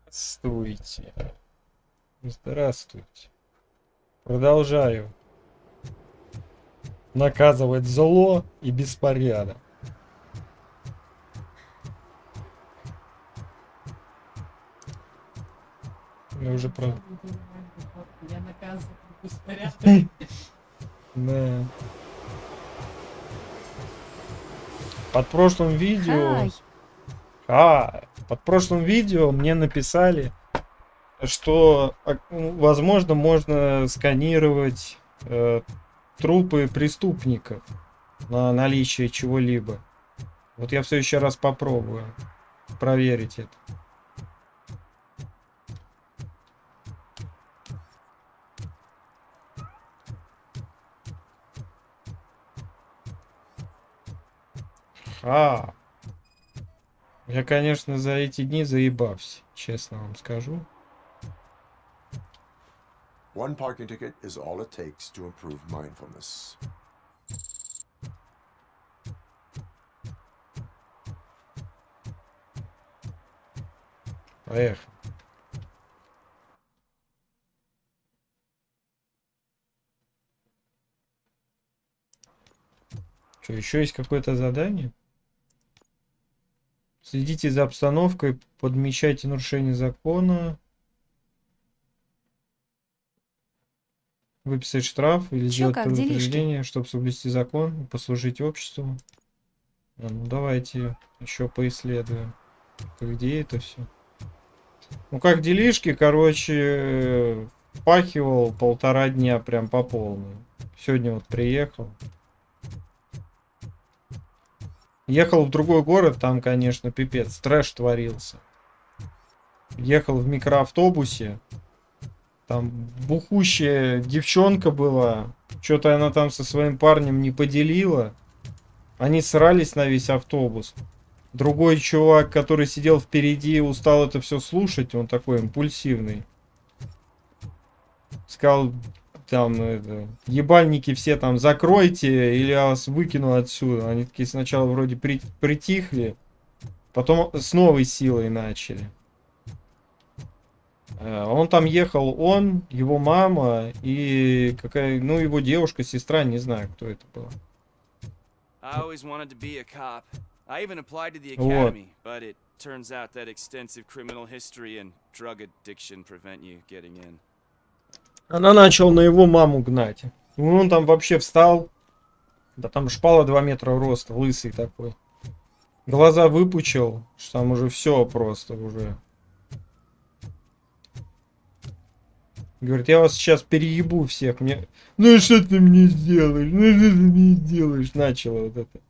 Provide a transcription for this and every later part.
Здравствуйте. Здравствуйте. Продолжаю наказывать зло и беспорядок. Я уже про... Я наказываю беспорядок. Да. Под прошлым видео... Под прошлым видео мне написали, что, возможно, можно сканировать трупы преступников на наличие чего-либо. Вот я все еще раз попробую проверить это. Я, конечно, за эти дни заебался, честно вам скажу. One parking ticket is all it takes to improve mindfulness. Поехали. Что, еще есть какое-то задание? Следите за обстановкой, подмечайте нарушение закона. Выписать штраф или сделать предупреждение, чтобы соблюсти закон и послужить обществу. Ну давайте еще поисследуем. Где это все? Ну как делишки, короче, впахивал 1,5 дня прям по полной. Сегодня вот приехал. Ехал в другой город, там, конечно, пипец, трэш творился. Ехал в микроавтобусе. Там бухущая девчонка была. Что-то она там со своим парнем не поделила. Они срались на весь автобус. Другой чувак, который сидел впереди, устал это все слушать. Он такой импульсивный. Сказал, там, ебальники все там закройте, или я вас выкину отсюда. Они такие сначала вроде притихли, потом с новой силой начали. Он там ехал, он, его мама и какая, ну, его девушка, сестра, не знаю, кто это была. Вот. Она начала на его маму гнать. Он там вообще встал. Да там шпала 2 метра роста, лысый такой. Глаза выпучил, что там уже все просто уже. Говорит, я вас сейчас переебу всех. Мне... Ну что ты мне сделаешь? Ну что ты мне сделаешь? Начало вот это.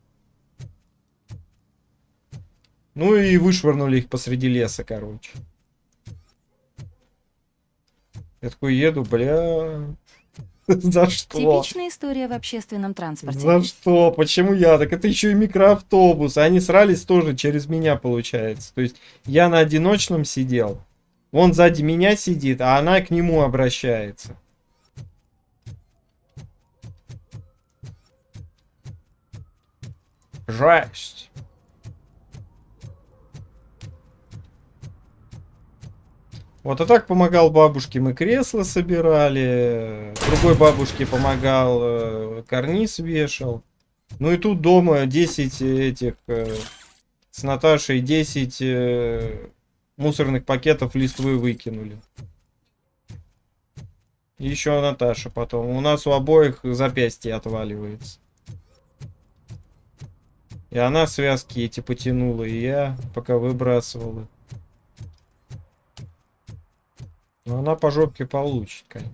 Ну и вышвырнули их посреди леса, короче. Я такой еду, бля... За что? Типичная история в общественном транспорте. За что? Почему я? Так это еще и микроавтобус. Они срались тоже через меня, получается. То есть я на одиночном сидел. Он сзади меня сидит, а она к нему обращается. Жесть. Вот, а так помогал бабушке, мы кресла собирали, другой бабушке помогал, карниз вешал. Ну и тут дома 10 этих, с Наташей 10 мусорных пакетов листвы выкинули. Еще Наташа потом. У нас у обоих запястье отваливается. И она связки эти потянула, и я пока выбрасывала. Но она по жопке получит, конечно.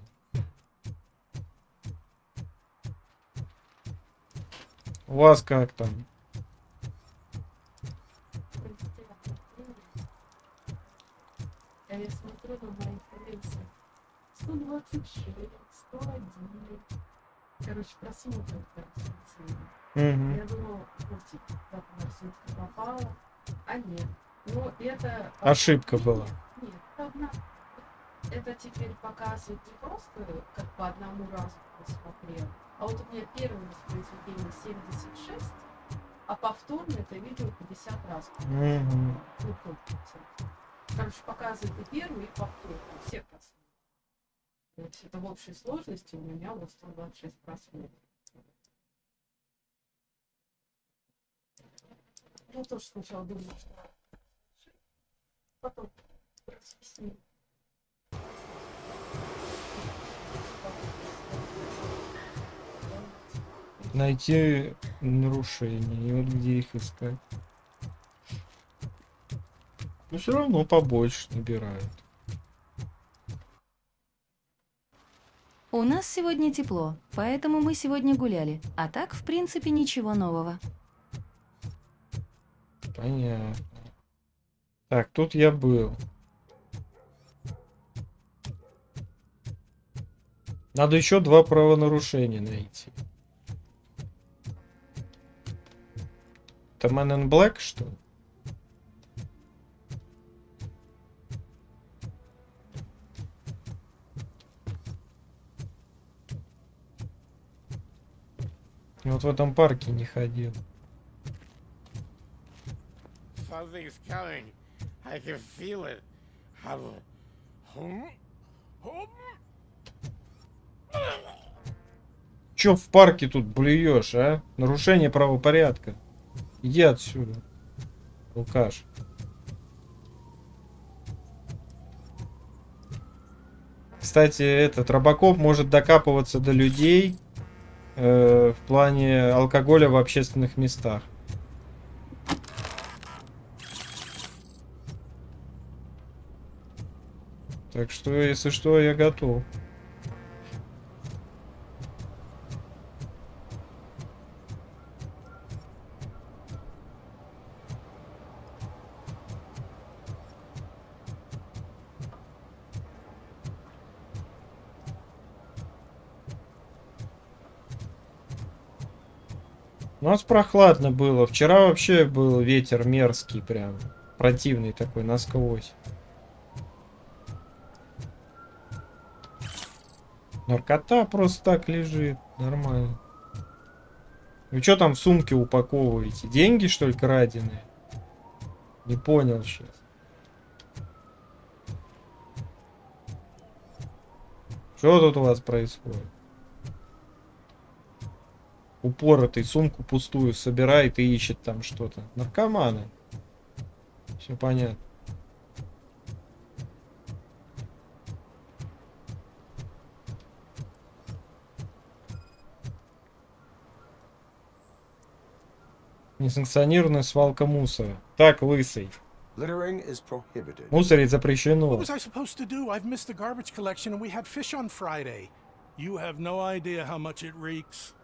У вас как там? Я смотрю на мои коллекции. 126, 101. Короче, просмотров так сильно. Я думала, ну, типа, как у нас все-таки попало. А нет. Но это... Ошибка была. Нет, это одна. Это теперь показывает не просто как по одному разу посмотрел, а вот у меня первое воспроизведение 76, а повторно это видео 50 раз. Ну, короче, показывает и первый, и повторно. Все просмотры. Вот это в общей сложности у меня вот 126 просмотров. Я тоже сначала думала, что потом разъяснила. Найти нарушения. И вот где их искать. Но все равно побольше набирают. У нас сегодня тепло, поэтому мы сегодня гуляли. А так, в принципе, ничего нового. Понятно. Так, тут я был. Надо еще 2 правонарушения найти. Это Man in Black, что ли? Вот в этом парке не ходил. Something's coming. I can feel it. Чё в парке тут блюешь, а? Нарушение правопорядка. Иди отсюда, алкаш. Кстати, этот Robocop может докапываться до людей в плане алкоголя в общественных местах. Так что, если что, я готов. У нас прохладно было. Вчера вообще был ветер мерзкий, прям противный такой, насквозь. Наркота просто так лежит. Нормально. Вы что там в сумке упаковываете? Деньги, что ли, краденые? Не понял сейчас. Что тут у вас происходит? Упоротый сумку пустую собирает и ищет там что-то. Наркоманы. Все понятно. Несанкционированная свалка мусора. Так, лысый. Littering is prohibited. Мусорить What запрещено. was I supposed to do? I've missed the garbage collection and we had fish on Friday. You have no idea how much it reeks.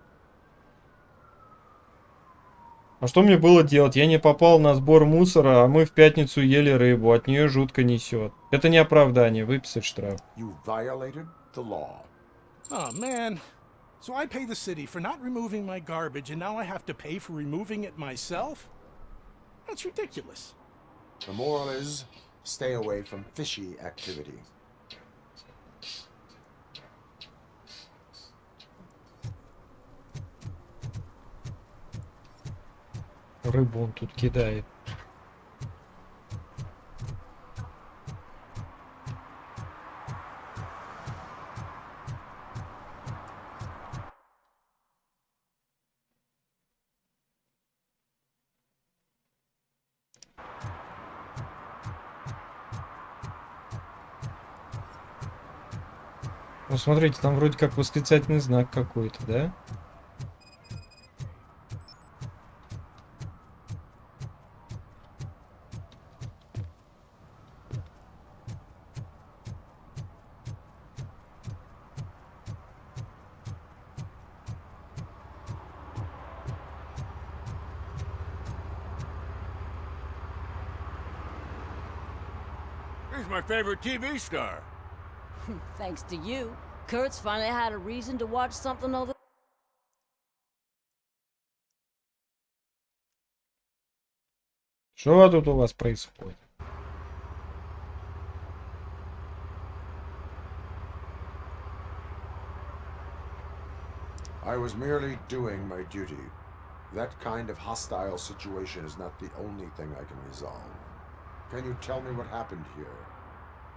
А что мне было делать? Я не попал на сбор мусора, а мы в пятницу ели рыбу. От нее жутко несет. Это не оправдание. Выписать штраф. You violated the law. Oh, man. So I pay the city for not removing my garbage and now I have to pay for removing it myself? That's ridiculous. The moral is, stay away from fishy activity. Рыбу он тут кидает. Ну, смотрите, там вроде как восклицательный знак какой-то, да? He's my favorite TV star. Thanks to you, Kurt's finally had a reason to watch something other. Что тут у вас происходит? I was merely doing my duty. That kind of hostile situation is not the only thing I can resolve. Can you tell me what happened here?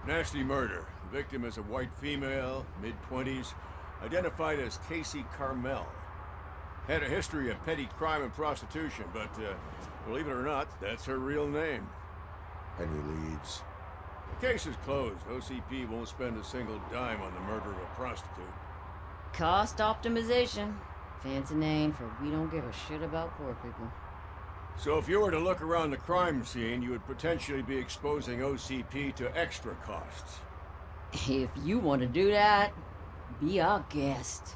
Nasty murder. The victim is a white female, mid-20s, identified as Casey Carmel. Had a history of petty crime and prostitution, but believe it or not, that's her real name. Any leads? The case is closed. OCP won't spend a single dime on the murder of a prostitute. Cost optimization. Fancy name for we don't give a shit about poor people. So if you were to look around the crime scene, you would potentially be exposing OCP to extra costs. If you want to do that, be our guest.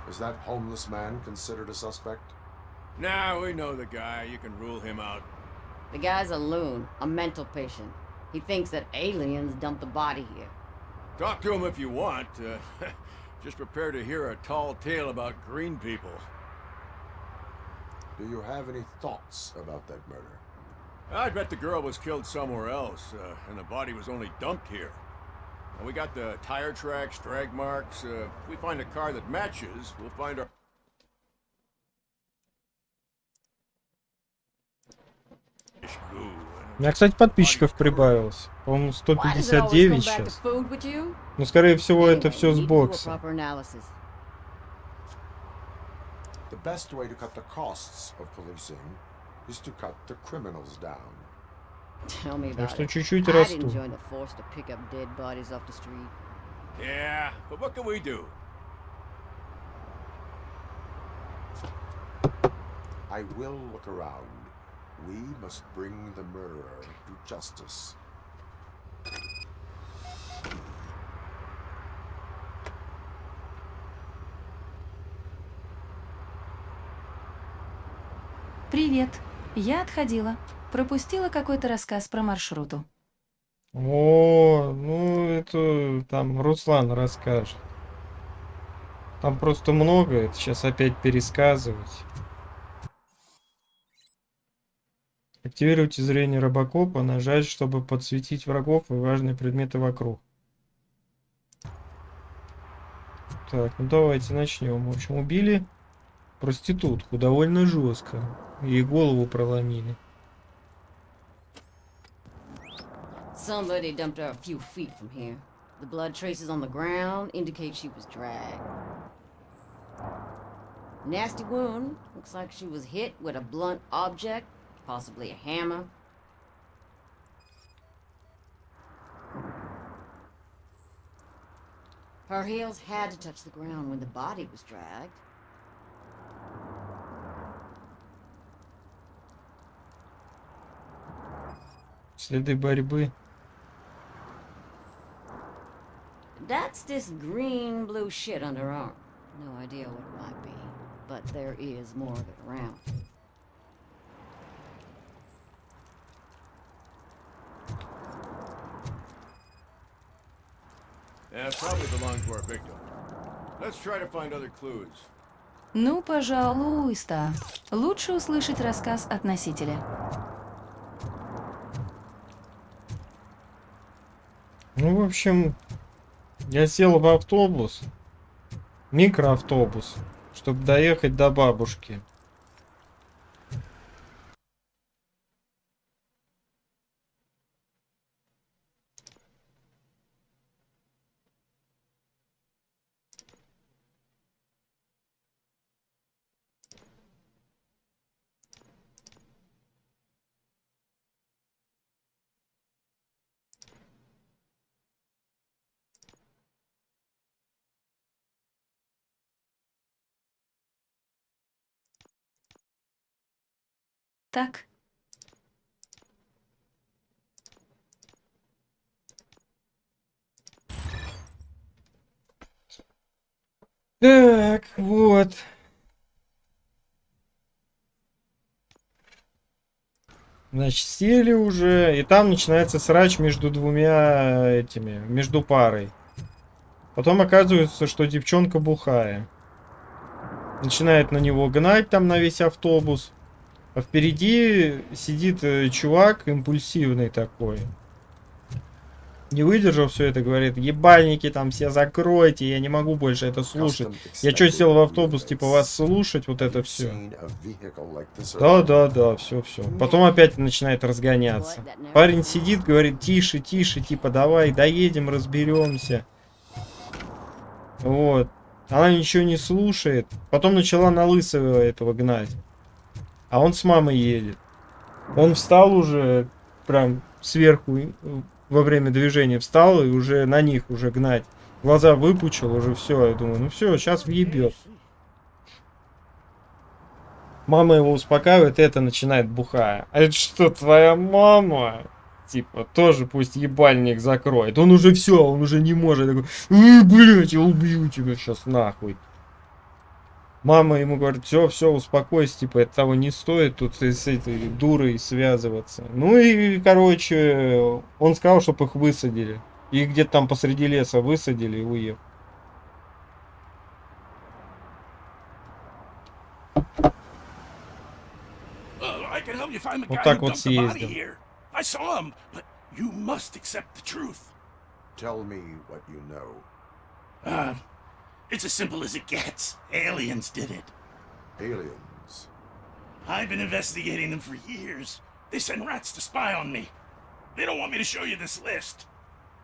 Is that homeless man considered a suspect? Nah, we know the guy. You can rule him out. The guy's a loon, a mental patient. He thinks that aliens dumped the body here. Talk to him if you want. Just prepare to hear a tall tale about green people. Do you have any thoughts about that murder? I bet the girl was killed somewhere else, and the body was only dumped here. And we got the tire tracks, drag marks. If we find a car that matches, we'll find our... У меня, кстати, подписчиков прибавилось. По-моему, Why does it always come 159 back to сейчас. food with you? Но, скорее всего, это Anyway, все we с need to do a бокса. proper analysis. The best way to cut the costs of policing is to cut the criminals down. Tell me Так about что it. чуть-чуть I расту. didn't join the force to pick up dead bodies off the street. Yeah, but what can we do? I will look around. We must bring the murderer to justice. Привет. Я отходила. Пропустила какой-то рассказ про маршруту. О, ну это там Руслан расскажет. Там просто много, это сейчас опять пересказывать. Активируйте зрение Робокопа, нажать, чтобы подсветить врагов и важные предметы вокруг. Так, ну давайте начнем. В общем, убили проститутку довольно жестко. Ей голову проломили. Somebody dumped her a few feet from here. The blood traces on the ground indicate she was dragged. Nasty wound. Looks like she was hit with a blunt object, possibly a hammer. Her heels had to touch the ground when the body was dragged. Следы борьбы. That's this green-blue shit under her arm. No idea what it might be, but there is more of it around. Yeah, probably belonged to our victim. Let's try to find other clues. Ну, пожалуйста. Лучше услышать рассказ от носителя. Ну, в общем, я сел в автобус, микроавтобус, чтобы доехать до бабушки. Так, Так, вот. Значит, сели уже, и там начинается срач между двумя этими, между парой. Потом оказывается, что девчонка бухая. Начинает на него гнать там на весь автобус. А впереди сидит чувак импульсивный такой. Не выдержал все это, говорит: ебальники там все закройте, я не могу больше это слушать. Я что, сел в автобус, типа, вас слушать, вот это все. Да, все. Потом опять начинает разгоняться. Парень сидит, говорит: тише, типа, давай, доедем, разберемся. Вот. Она ничего не слушает. Потом начала на лысого этого гнать. А он с мамой едет. Он встал уже прям сверху во время движения, встал и уже на них уже гнать. Глаза выпучил, уже все. Я думаю, ну все, сейчас въебет. Мама его успокаивает, и это начинает бухая. А это что, твоя мама? Типа, тоже пусть ебальник закроет. Он уже все, он уже не может. Такой: блядь, я убью тебя сейчас нахуй. Мама ему говорит: все, успокойся, типа, это того не стоит тут с этой дурой связываться. Ну и, короче, он сказал, чтобы их высадили. Их где-то там посреди леса высадили и уехали. I can help you find the Вот guy так who вот dumped the body съездил. here. I saw him, but you must accept the truth. Tell me what you know. It's as simple as it gets. Aliens did it. Aliens. I've been investigating them for years. They send rats to spy on me. They don't want me to show you this list.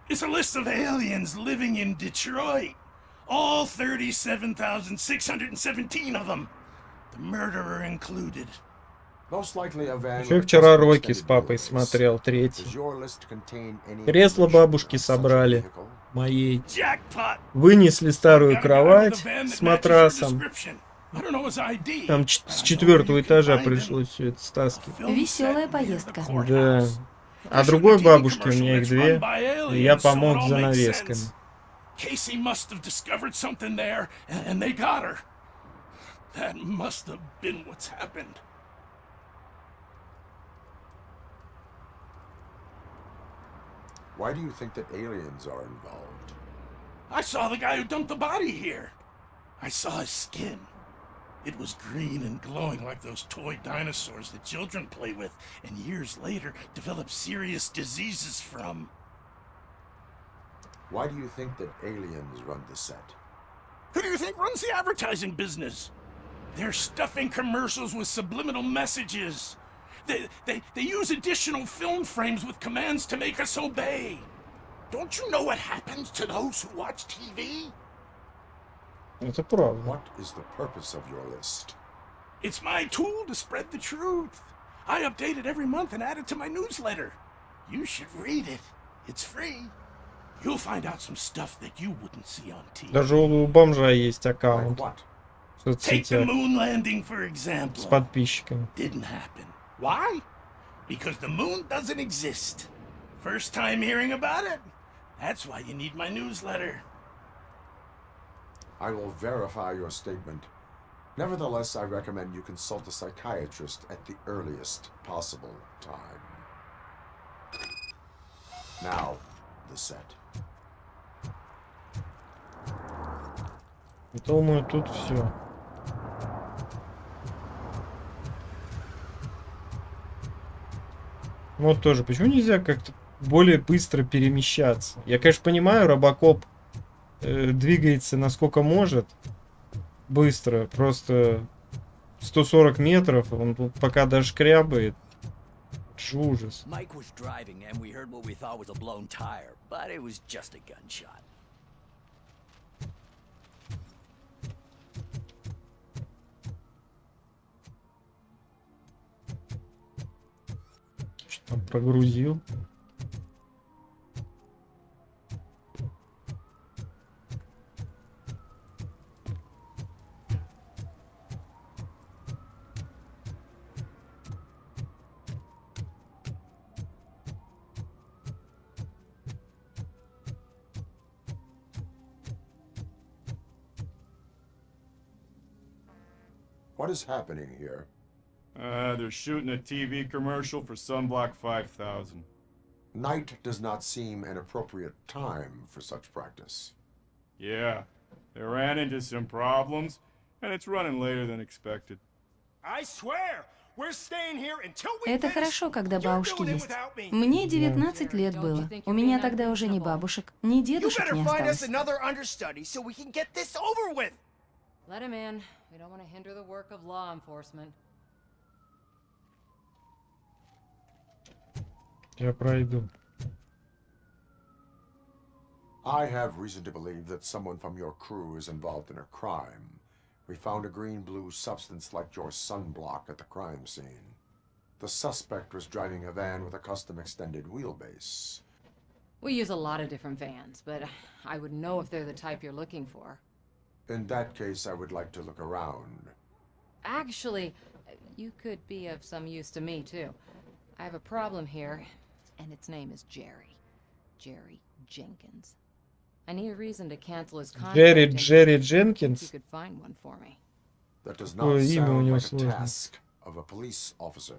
It's a list of aliens living in Detroit. All 37,617 of them. The murderer included. Most likely a van Еще with a вчера custom Рокки с extended папой wheelbase. смотрел, третий. Does your list contain any Кресло information бабушки on such a собрали, vehicle? моей. Jackpot. Вынесли старую Got a guy with a кровать van that с matches your матрасом. description. I don't know his ID. Там I с know where четвертого you can этажа find him. пришлось все это стаскивать. Film Веселая set near the поездка. Да. courthouse. А They showed другой a TV бабушке, у commercial меня их that's две, run by и я aliens, so it помог all за makes навесками. sense. Casey must have discovered something there, and they got her. That must have been what's happened. Why do you think that aliens are involved? I saw the guy who dumped the body here. I saw his skin. It was green and glowing like those toy dinosaurs that children play with and years later develop serious diseases from. Why do you think that aliens run the set? Who do you think runs the advertising business? They're stuffing commercials with subliminal messages. They use additional film frames with commands to make us obey. Don't you know what happens to those who watch TV? Это правда. What is the purpose of your list? It's my tool to spread the truth. I update it every month and add it to my newsletter. You should read it. It's free. You'll find out some stuff that you wouldn't see on TV. Даже у бомжа есть Like аккаунт what? в Take the соцсетях moon landing, for с example. подписчиками. Didn't happen. Why? Because the moon doesn't exist. First time hearing about it? That's why you need my newsletter. I will verify your statement. Nevertheless, I recommend you consult a psychiatrist at the earliest possible time. Now, the set. Думаю, тут все. Вот тоже, почему нельзя как-то более быстро перемещаться? Я, конечно, понимаю, Робокоп двигается насколько может быстро, просто 140 метров, он тут пока дошкрябает. Ужас. Mike was driving and we heard what we thought was a blown tire, but it was just a gunshot. Что там прогрузил? What is happening here? They're shooting a TV commercial for Sunblock 5000. Night does not seem an appropriate time for such practice. Yeah, they ran into some problems, and it's running later than expected. I swear, we're staying here until we Это finish. хорошо, когда You're бабушки doing it есть. without me. Мне 19 лет было. У меня тогда уже ни бабушек, ни You дедушек better не find us осталось. another understudy so we can get this over with. Let him in. We don't want to hinder the work of law enforcement. Я пройду. I have reason to believe that someone from your crew is involved in a crime. We found a green-blue substance like your sunblock at the crime scene. The suspect was driving a van with a custom extended wheelbase. We use a lot of different vans, but I wouldn't know if they're the type you're looking for. In that case, I would like to look around. Actually, you could be of some use to me, too. I have a problem here, and its name is Jerry. Jerry Jenkins. I need a reason to cancel his contract. Джерри and Джерри if you Дженкинс. could find one for me. That does Какое not имя у sound него like a сложное. task of a police officer.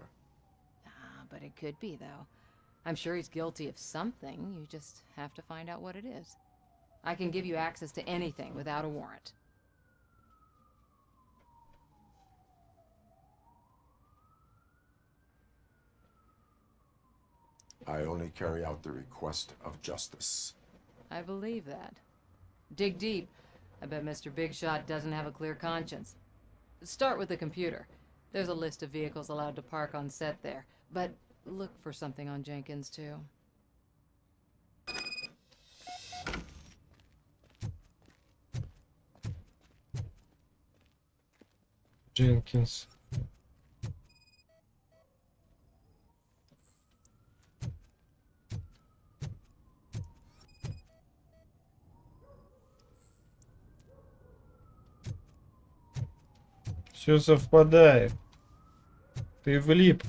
But it could be, though. I'm sure he's guilty of something. You just have to find out what it is. I can give you access to anything without a warrant. I only carry out the request of justice. I believe that. Dig deep. I bet Mr. Big Shot doesn't have a clear conscience. Start with the computer. There's a list of vehicles allowed to park on set there. But look for something on Jenkins, too. Дженкинс. Все совпадает. Ты влип.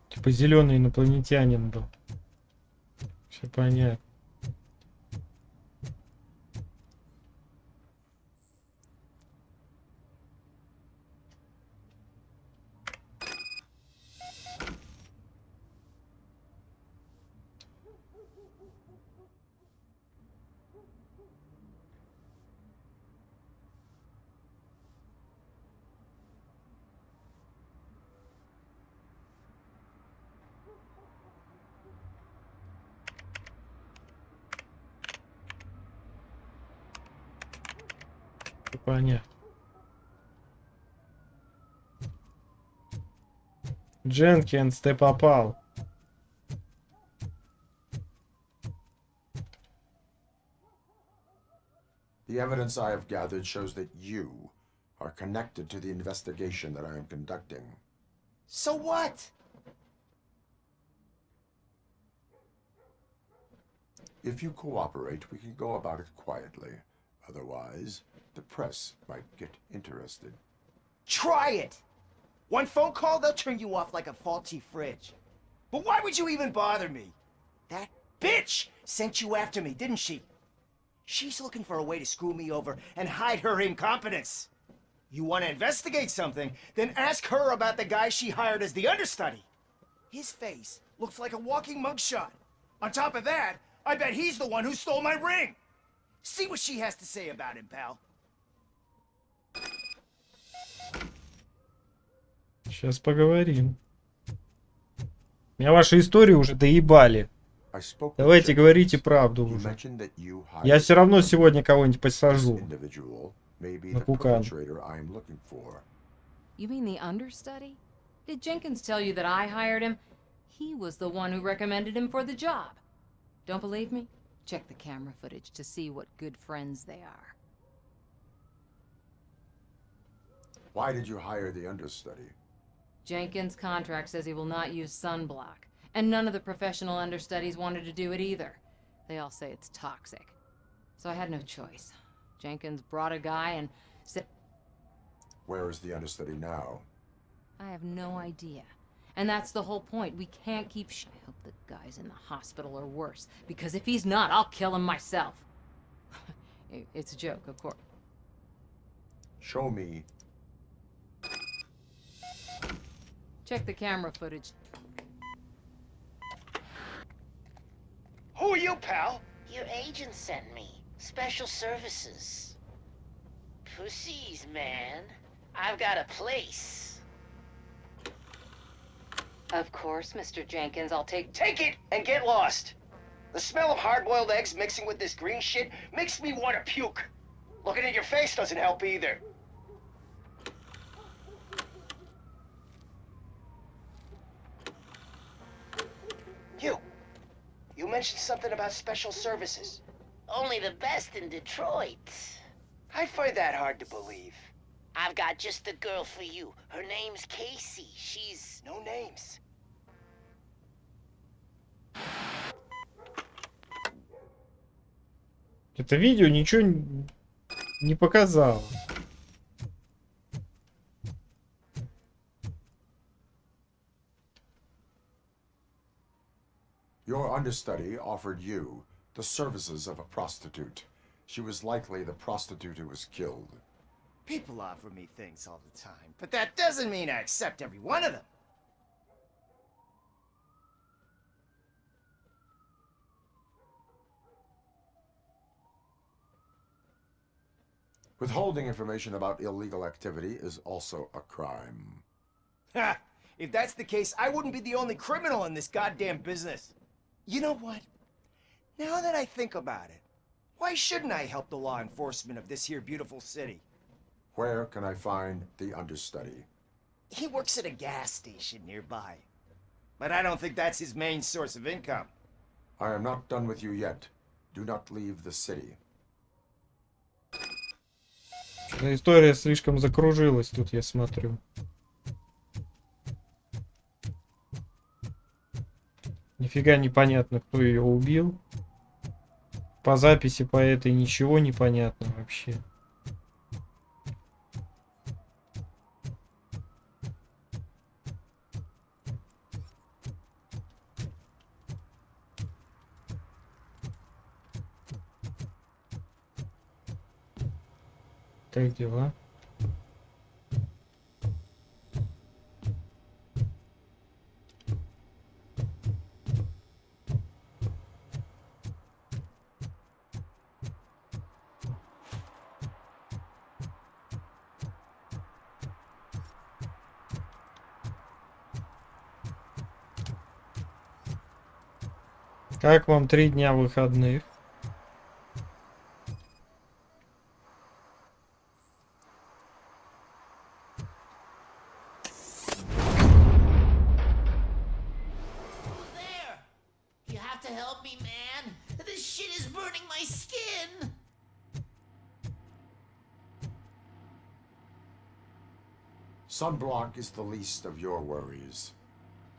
Типа зеленый инопланетянин был. Все понятно. Всё понятно. Дженкинс, ты попал. The evidence I have gathered shows that you are connected to the investigation that I am conducting. So what? If you cooperate, we can go about it quietly. Otherwise, the press might get interested. Try it! One phone call, they'll turn you off like a faulty fridge. But why would you even bother me? That bitch sent you after me, didn't she? She's looking for a way to screw me over and hide her incompetence. You want to investigate something, then ask her about the guy she hired as the understudy. His face looks like a walking mugshot. On top of that, I bet he's the one who stole my ring. See what she has to say about him, pal. Сейчас поговорим. Меня ваши истории уже доебали. I spoke with Давайте Jenkins. говорите правду He уже. mentioned that you Я hired все равно someone. сегодня кого-нибудь This посажу. individual may be На the кукан. perpetrator I am looking for. You mean the understudy? Did Jenkins tell you that I hired him? He was the one who recommended him for the job. Don't believe me? Check the camera footage to see what good friends they are. Why did you hire the understudy? Jenkins' contract says he will not use sunblock, and none of the professional understudies wanted to do it either. They all say it's toxic. So I had no choice. Jenkins brought a guy and said, Where is the understudy now? I have no idea. And that's the whole point. We can't keep I hope the guy's in the hospital or worse. Because if he's not, I'll kill him myself. It's a joke, of course. Show me. Check the camera footage. Who are you, pal? Your agent sent me. Special services. Pussies, man. I've got a place. Of course, Mr. Jenkins, I'll take... Take it and get lost. The smell of hard-boiled eggs mixing with this green shit makes me want to puke. Looking at your face doesn't help either. You mentioned something about special services. Only the best in Detroit. I find that hard to believe. I've got just the girl for you. Her name's Casey. She's... No names. Это видео ничего не показало. Your understudy offered you the services of a prostitute. She was likely the prostitute who was killed. People offer me things all the time, but that doesn't mean I accept every one of them. Withholding information about illegal activity is also a crime. Ha! If that's the case, I wouldn't be the only criminal in this goddamn business. You know what? Now that I think about it, why shouldn't I help the law enforcement of this here beautiful city? Where can I find the understudy? He works at a gas station nearby. But I don't think that's his main source of income. I am not done with you yet. Do not leave the city. История слишком закружилась тут, я смотрю. Нифига непонятно, кто ее убил. По записи по этой ничего не понятно вообще. Так дела. Как вам 3 дня выходных? There! You have to help me, man. This shit is burning my skin. Sunblock is the least of your worries.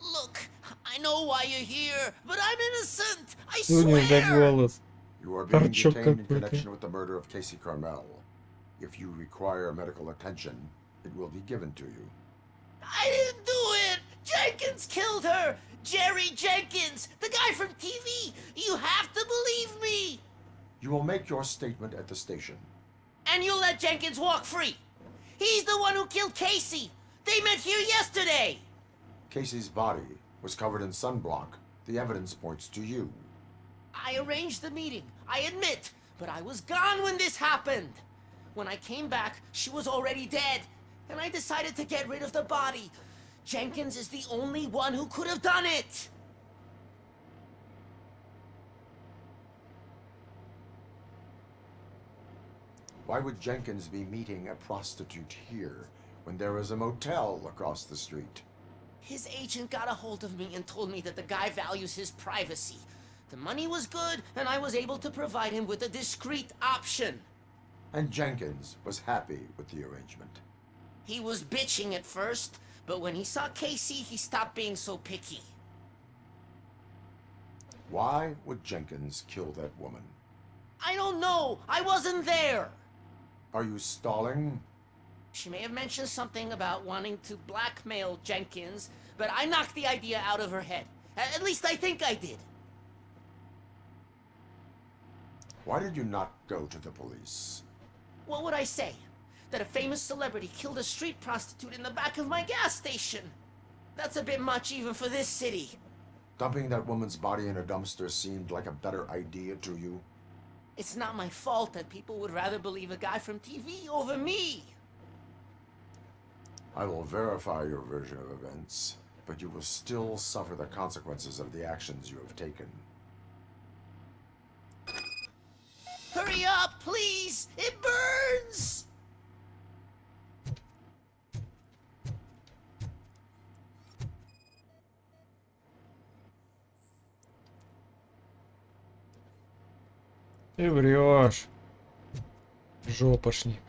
Look, I know why you're here, but I'm innocent. I Сунул за swear. голос. You are being Торчок detained in какой-то. connection with the murder of Casey Carmel. If you require medical attention, it will be given to you. I didn't do it. Jenkins killed her. Jerry Jenkins, the guy from TV. You have to believe me. You will make your statement at the station. And you'll let Jenkins walk free. He's the one who killed Casey. They met here yesterday. Casey's body was covered in sunblock. The evidence points to you. I arranged the meeting, I admit, but I was gone when this happened. When I came back, she was already dead, and I decided to get rid of the body. Jenkins is the only one who could have done it. Why would Jenkins be meeting a prostitute here when there is a motel across the street? His agent got a hold of me and told me that the guy values his privacy. The money was good, and I was able to provide him with a discreet option. And Jenkins was happy with the arrangement. He was bitching at first, but when he saw Casey, he stopped being so picky. Why would Jenkins kill that woman? I don't know. I wasn't there. Are you stalling? She may have mentioned something about wanting to blackmail Jenkins, but I knocked the idea out of her head. At least I think I did. Why did you not go to the police? What would I say? That a famous celebrity killed a street prostitute in the back of my gas station. That's a bit much even for this city. Dumping that woman's body in a dumpster seemed like a better idea to you? It's not my fault that people would rather believe a guy from TV over me. I will verify your version of events, but you will still suffer the consequences of the actions you have taken. Hurry up, please! It burns! Ты врешь. Жопошник.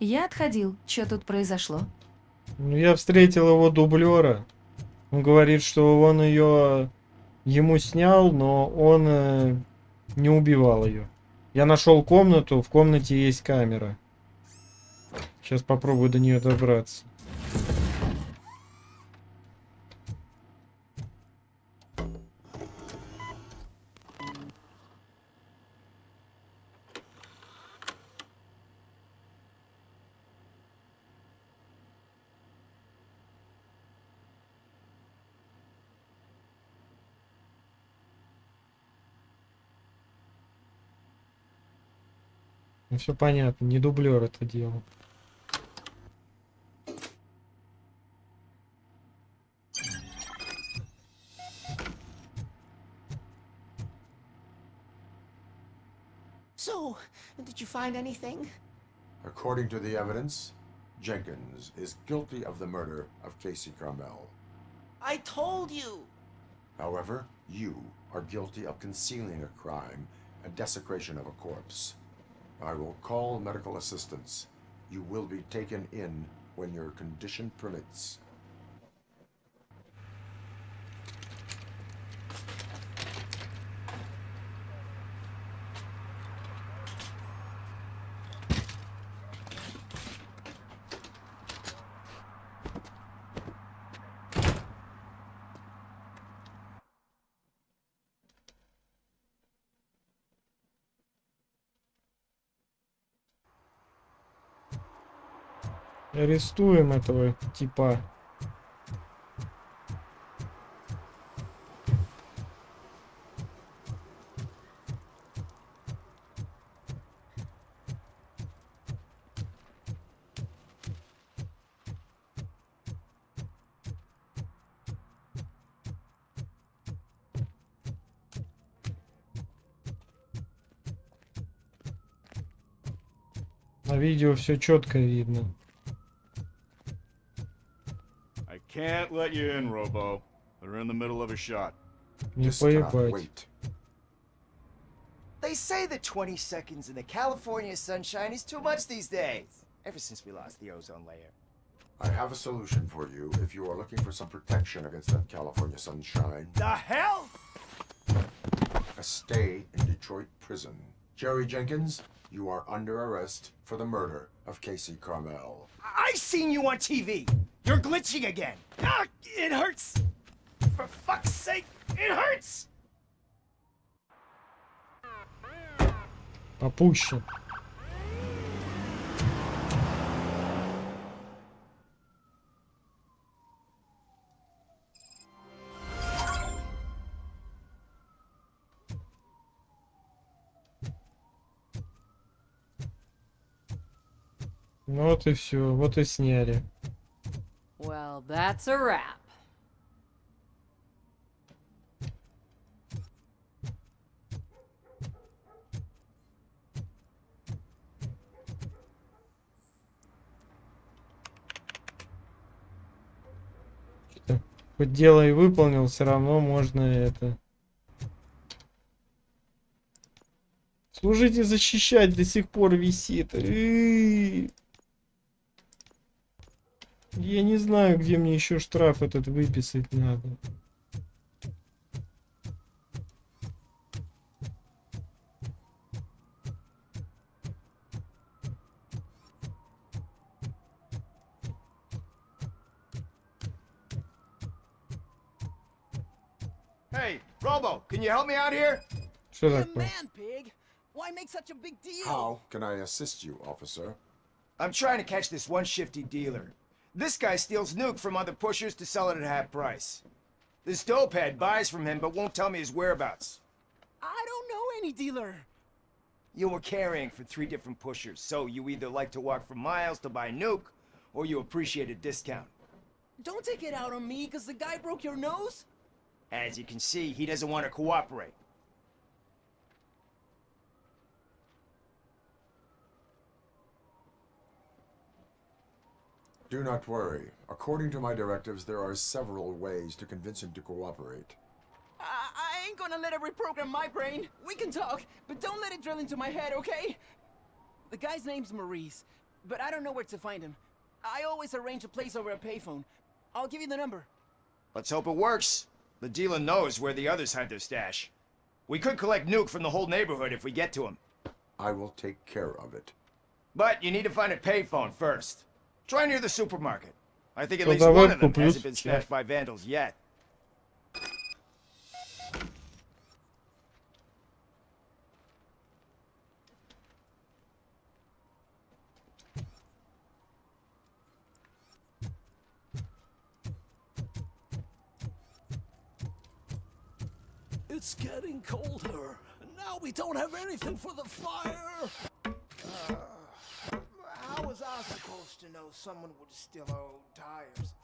Я отходил. Что тут произошло? Ну, я встретил его дублера. Он говорит, что он ее ему снял, но он не убивал ее. Я нашел комнату, в комнате есть камера. Сейчас попробую до нее добраться. Ну, все понятно, не дублер это делал. So, did you find anything? According to the evidence, Jenkins is guilty of the murder of Casey Carmel. I told you! However, you are guilty of concealing a crime and desecration of a corpse. I will call medical assistance. You will be taken in when your condition permits. Арестуем этого типа. На видео все четко видно. I can't let you in, Robo. They're in the middle of a shot. Не This cannot поебать. wait. They say that 20 seconds in the California sunshine is too much these days. Ever since we lost the ozone layer. I have a solution for you if you are looking for some protection against that California sunshine. The hell? A stay in Detroit prison. Jerry Jenkins, you are under arrest for the murder of Casey Carmel. I seen you on TV. You're glitching again. Ah, it hurts. For fuck's sake, it hurts. Попущен. Ну вот и все, вот и сняли. Well, that's a wrap. Хоть дело и выполнил, все равно можно это... Служите защищать до сих пор висит. Я не знаю, где мне еще штраф этот выписать надо. Hey, Robo, can you help me out here? Что You're a такое? man, pig. Why make such a big deal? How can I assist you, officer? I'm trying to catch this one shifty dealer. This guy steals nuke from other pushers to sell it at half price. This dopehead buys from him but won't tell me his whereabouts. I don't know any dealer. You were carrying for 3 different pushers, so you either like to walk for miles to buy nuke, or you appreciate a discount. Don't take it out on me because the guy broke your nose. As you can see, he doesn't want to cooperate. Do not worry. According to my directives, there are several ways to convince him to cooperate. I ain't gonna let it reprogram my brain. We can talk, but don't let it drill into my head, okay? The guy's name's Maurice, but I don't know where to find him. I always arrange a place over a payphone. I'll give you the number. Let's hope it works. The dealer knows where the others hide their stash. We could collect nuke from the whole neighborhood if we get to him. I will take care of it. But you need to find a payphone first. Try near the supermarket. I think at Ну, least давай one of them куплю hasn't been сейчас. smashed by vandals yet. It's getting colder. And now we don't have anything for the fire. How was I supposed to know someone would steal our old tires?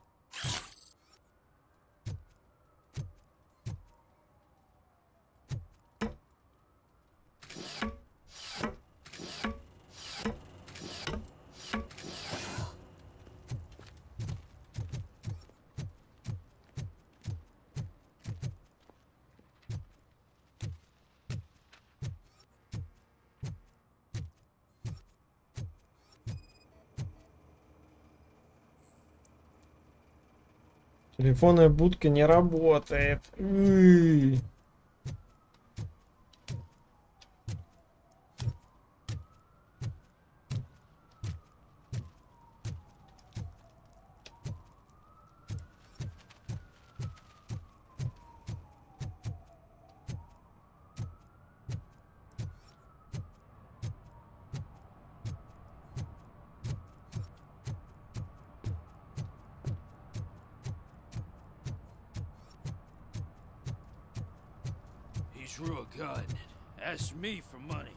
Телефонная будка не работает. He's real good. Asked me for money.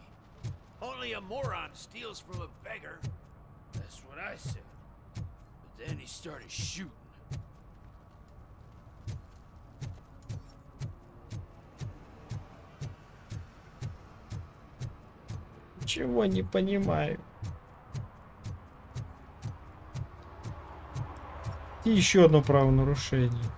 Only a moron steals from a beggar. That's what I said. But then he started shooting. Ничего не понимаю. И еще одно правонарушение.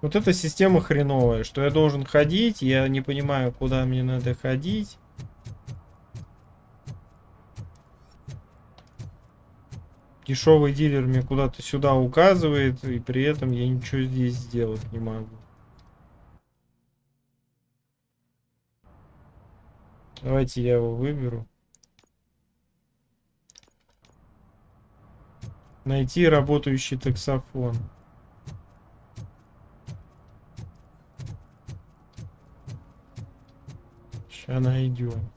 Вот эта система хреновая, что я должен ходить, я не понимаю, куда мне надо ходить. Дешевый дилер мне куда-то сюда указывает, и при этом я ничего здесь сделать не могу. Давайте я его выберу. Найти работающий таксофон. Сейчас найдем.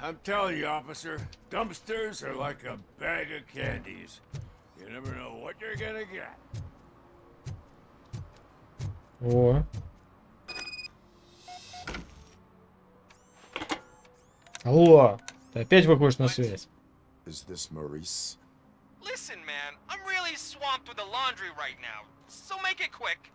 I'm telling you, officer, dumpsters are like a bag of candies. You never know what you're gonna get. О. Алло, ты опять выходишь на связь? Is this Maurice? Listen, man, I'm really swamped with the laundry right now, so make it quick.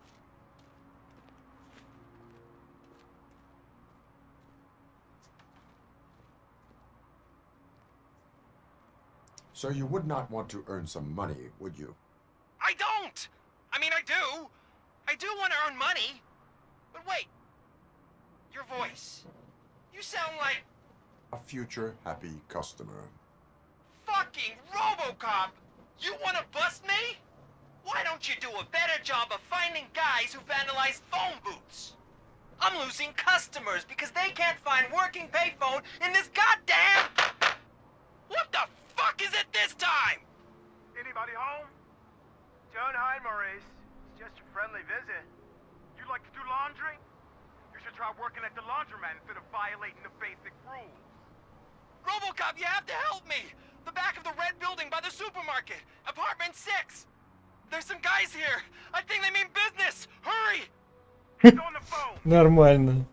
So you would not want to earn some money, would you? I don't! I mean, I do. I do want to earn money. But wait. Your voice. You sound like... A future happy customer. fucking Robocop! You want to bust me? Why don't you do a better job of finding guys who vandalize phone booths? I'm losing customers because they can't find working payphone in this goddamn... What the fuck is it this time? Anybody home? Don't hide, Maurice. It's just a friendly visit. You like to do laundry? You should try working at the laundromat instead of violating the basic rules. Robocop, you have to help me! The back of the red building by the supermarket. Apartment 6. There's some guys here. I think they mean business. Hurry! He's on the phone. Нормально.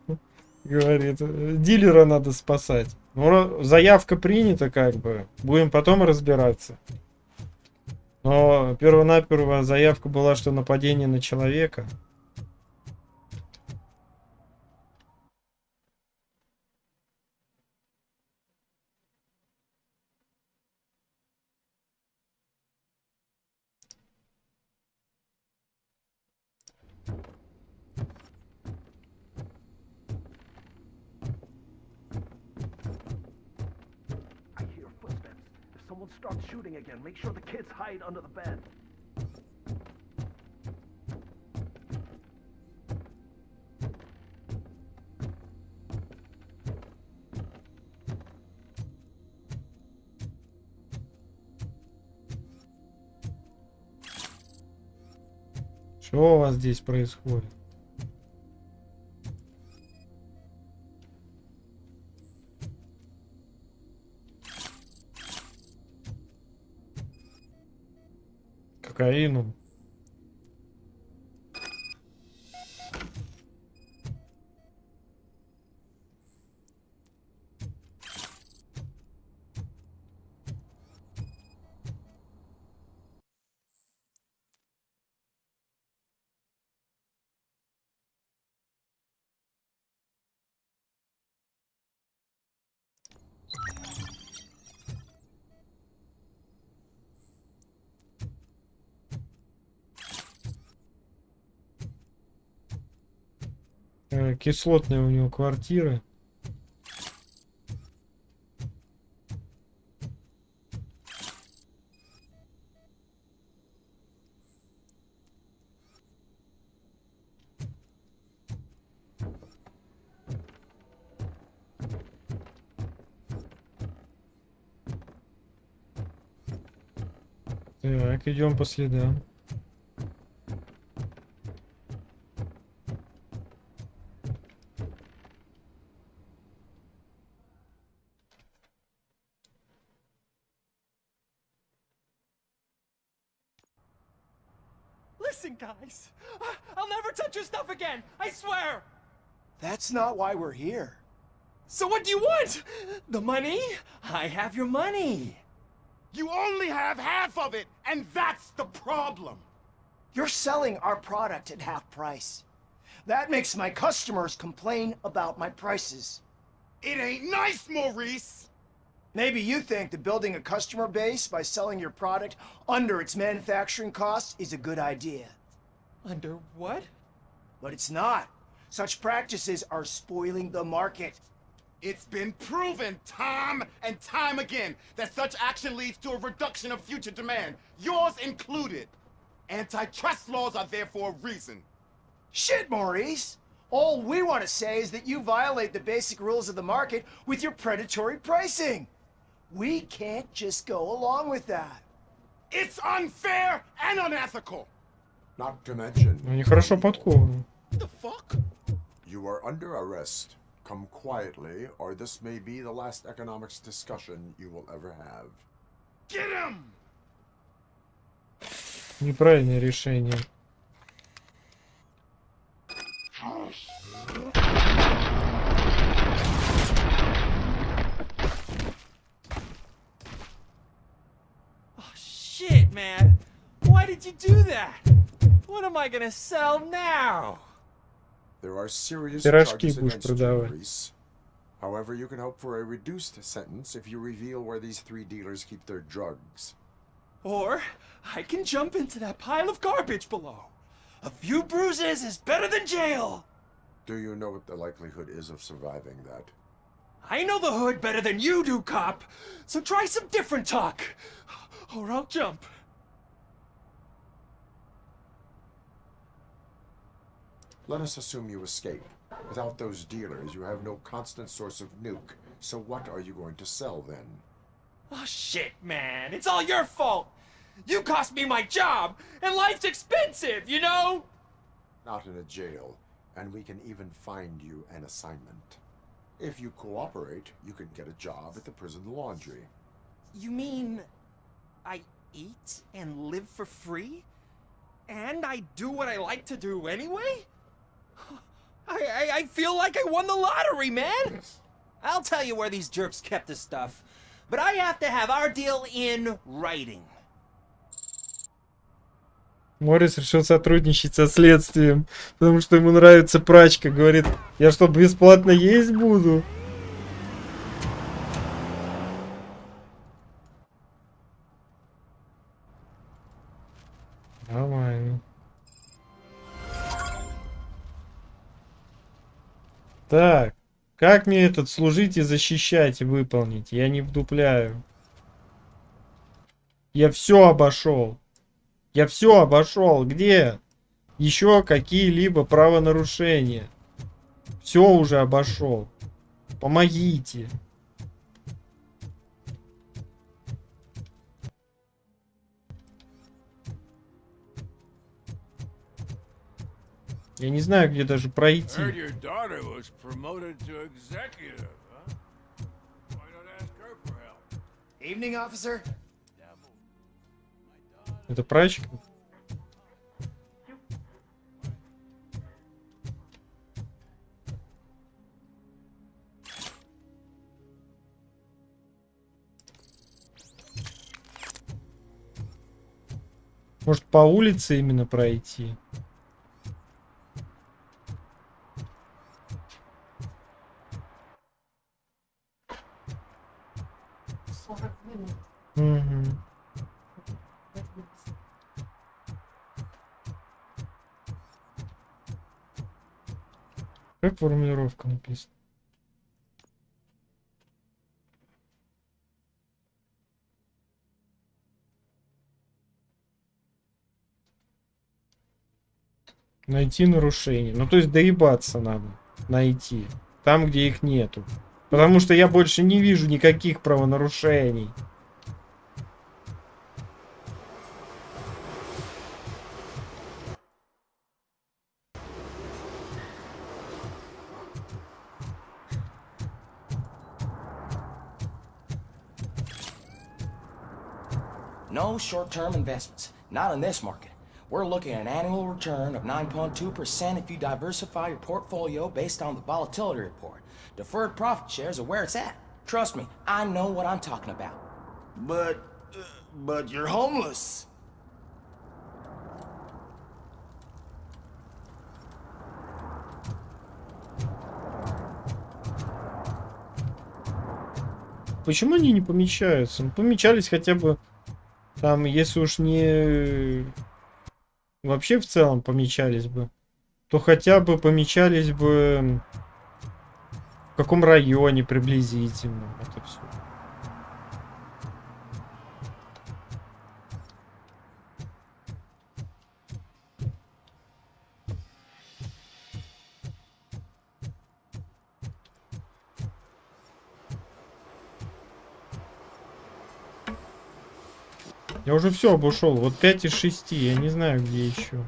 Говорит, дилера надо спасать. Ну, заявка принята, как бы. Будем потом разбираться. Но первонаперво заявка была, что нападение на человека. I hear footsteps. If someone starts shooting again, make sure the kids hide under the bed. Что у вас здесь происходит? Кокаину. Кислотная у него квартира. Так, идем по следам. Listen, guys. I'll never touch your stuff again. I swear. That's not why we're here. So what do you want? The money? I have your money. You only have half of it, and that's the problem. You're selling our product at half price. That makes my customers complain about my prices. It ain't nice, Maurice. Maybe you think that building a customer base by selling your product under its manufacturing cost is a good idea. Under what? But it's not. Such practices are spoiling the market. It's been proven time and time again that such action leads to a reduction of future demand, yours included. Antitrust laws are there for a reason. Shit, Maurice! All we want to say is that you violate the basic rules of the market with your predatory pricing. We can't just go along with that. It's unfair and unethical. Not to mention, Они хорошо подкованы. The fuck? you are under arrest. Come quietly, or this may be the last economics discussion you will ever have. Get him! Неправильное решение. Oh, shit, man. Why did you do that? What am I gonna sell now? There are serious Пирожки charges будешь against you, продавать. Reese. However, you can hope for a reduced sentence if you reveal where these 3 dealers keep their drugs. Or I can jump into that pile of garbage below. A few bruises is better than jail. Do you know what the likelihood is of surviving that? I know the hood better than you do, cop. So try some different talk. Or I'll jump. Let us assume you escape. Without those dealers, you have no constant source of nuke. So what are you going to sell then? Oh, shit, man. It's all your fault. You cost me my job, and life's expensive, you know? Not in a jail, and we can even find you an assignment. If you cooperate, you can get a job at the prison laundry. You mean I eat and live for free? And I do what I like to do anyway? I feel like I won the lottery, man! I'll tell you where these jerks kept the stuff, but I have to have our deal in writing. Моррис решил сотрудничать со следствием, потому что ему нравится прачка. Говорит, я что, бесплатно есть буду? Нормально. Так, как мне этот служить и защищать и выполнить? Я не вдупляю. Я все обошел. Я все обошел. Где? Еще какие-либо правонарушения? Все уже обошел. Помогите. Я не знаю, где даже пройти. Heard your daughter was promoted to executive, huh? Why not ask her for help? Evening, officer. Это прачка? Может, по улице именно пройти? Угу. Как формулировка написана? Найти нарушение. Ну, то есть доебаться надо. Найти. Там, где их нету. Потому что я больше не вижу никаких правонарушений. No short-term investments. Not in this market. We're looking at an annual return of 9.2% if you diversify your portfolio based on the volatility report. Deferred profit shares are where it's at. Trust me, I know what I'm talking about. But you're homeless. Почему они не помечаются? Ну, помечались хотя бы там, если уж не вообще в целом помечались бы, то хотя бы помечались бы в каком районе приблизительно. Это все. Я уже все обошел. Вот 5 из 6. Я не знаю, где еще.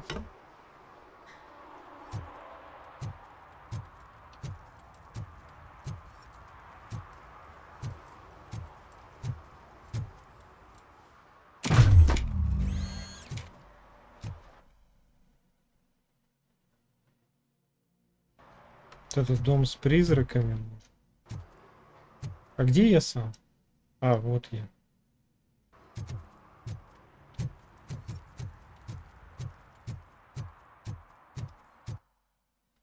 Вот этот дом с призраками. А где я сам? А, вот я.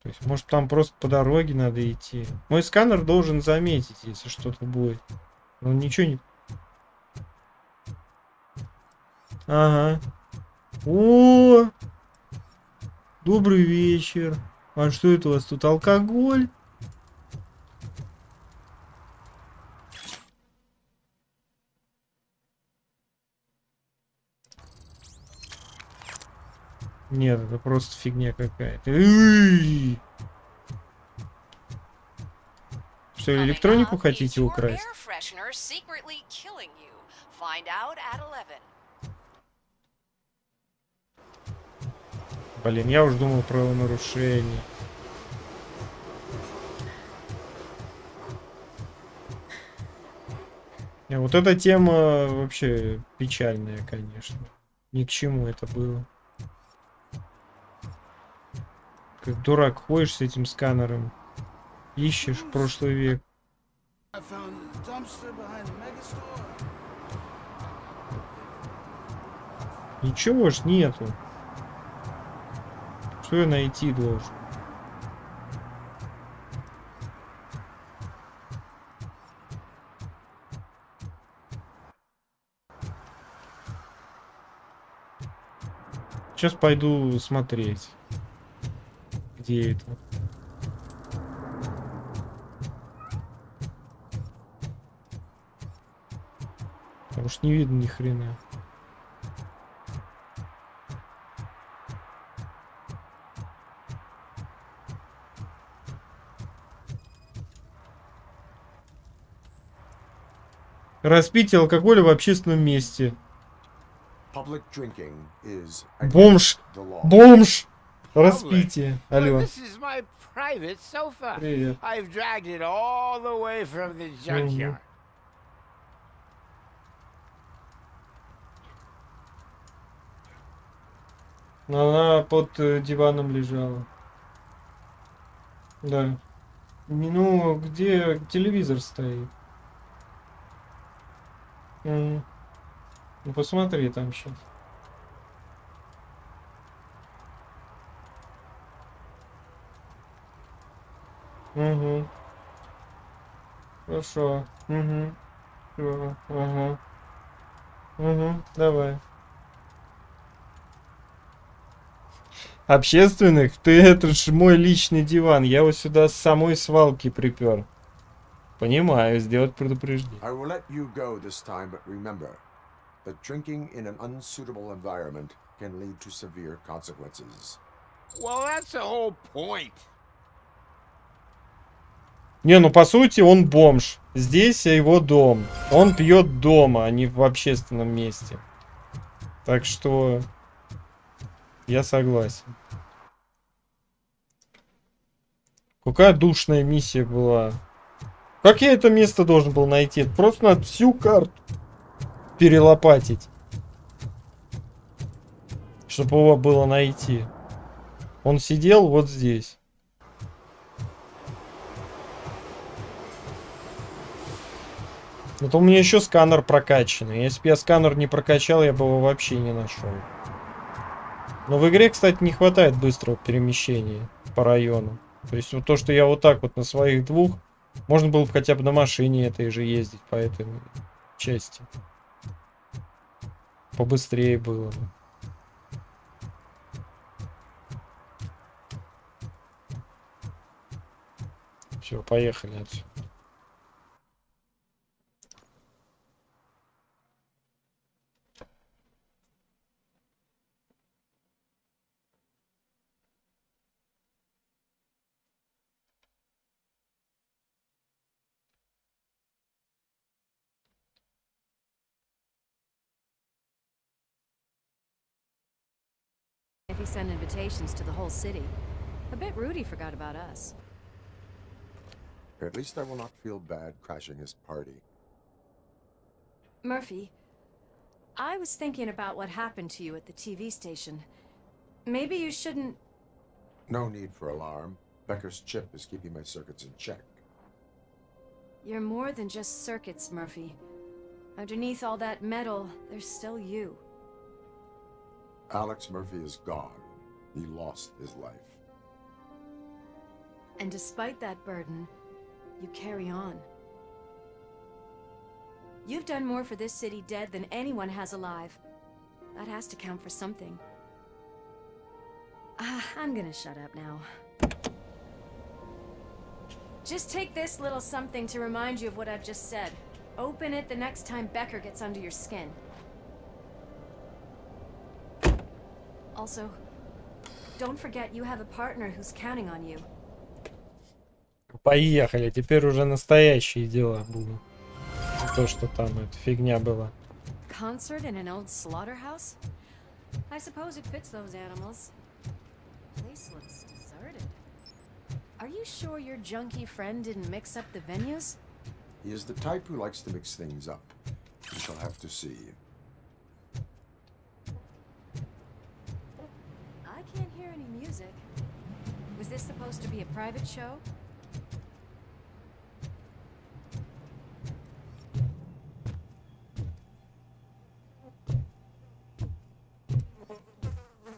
То есть, может, там просто по дороге надо идти. Мой сканер должен заметить, если что-то будет. Но ничего не... Ага. О! Добрый вечер. А что это у вас тут? Алкоголь? Нет, это просто фигня какая-то. Что, электронику хотите украсть? Блин, я уж думал про нарушение. Вот эта тема вообще печальная, конечно. Ни к чему это было. Как дурак ходишь с этим сканером. Ищешь прошлый век. Ничего ж нету. Что я найти должен? Сейчас пойду смотреть. Где это? Потому что не видно ни хрена. Распитие алкоголя в общественном месте. Бомж! Бомж! Распитие. Алло. Привет. Она под диваном лежала. Да. Ну, где телевизор стоит? Ну, посмотри там сейчас. Угу. Хорошо. Угу. Все. Ага. Угу. Давай. Общественных? Ты, это ж мой личный диван. Я его сюда с самой свалки припер. Понимаю, сделать предупреждение. I will let you go this time, but remember that drinking in an unsuitable environment can lead to severe consequences. Well, that's the whole point. Не, ну по сути он бомж. Здесь его дом. Он пьет дома, а не в общественном месте. Так что я согласен. Какая душная миссия была. Как я это место должен был найти? Просто надо всю карту перелопатить, чтобы его было найти. Он сидел вот здесь. Это у меня еще сканер прокачанный. Если бы я сканер не прокачал, я бы его вообще не нашел. Но в игре, кстати, не хватает быстрого перемещения по району. То есть вот то, что я вот так вот на своих двух, можно было бы хотя бы на машине этой же ездить по этой части. Побыстрее было бы. Все, поехали отсюда. If he sent invitations to the whole city. I bet Rudy forgot about us. At least I will not feel bad crashing his party. Murphy, I was thinking about what happened to you at the TV station. Maybe you shouldn't... No need for alarm. Becker's chip is keeping my circuits in check. You're more than just circuits, Murphy. Underneath all that metal, there's still you. Alex Murphy is gone. He lost his life. And despite that burden, you carry on. You've done more for this city dead than anyone has alive. That has to count for something. I'm gonna shut up now. Just take this little something to remind you of what I've just said. Open it the next time Becker gets under your skin. Also, don't forget you have a partner who's counting on you. Поехали, теперь уже настоящие дела будут. Не то, что там эта фигня была. Concert in an old slaughterhouse? I suppose it fits those animals. Place looks deserted. Are you sure your junkie friend didn't mix up the venues? He is the type who likes to mix things up. We shall have to see. I can't hear any music. Was this supposed to be a private show?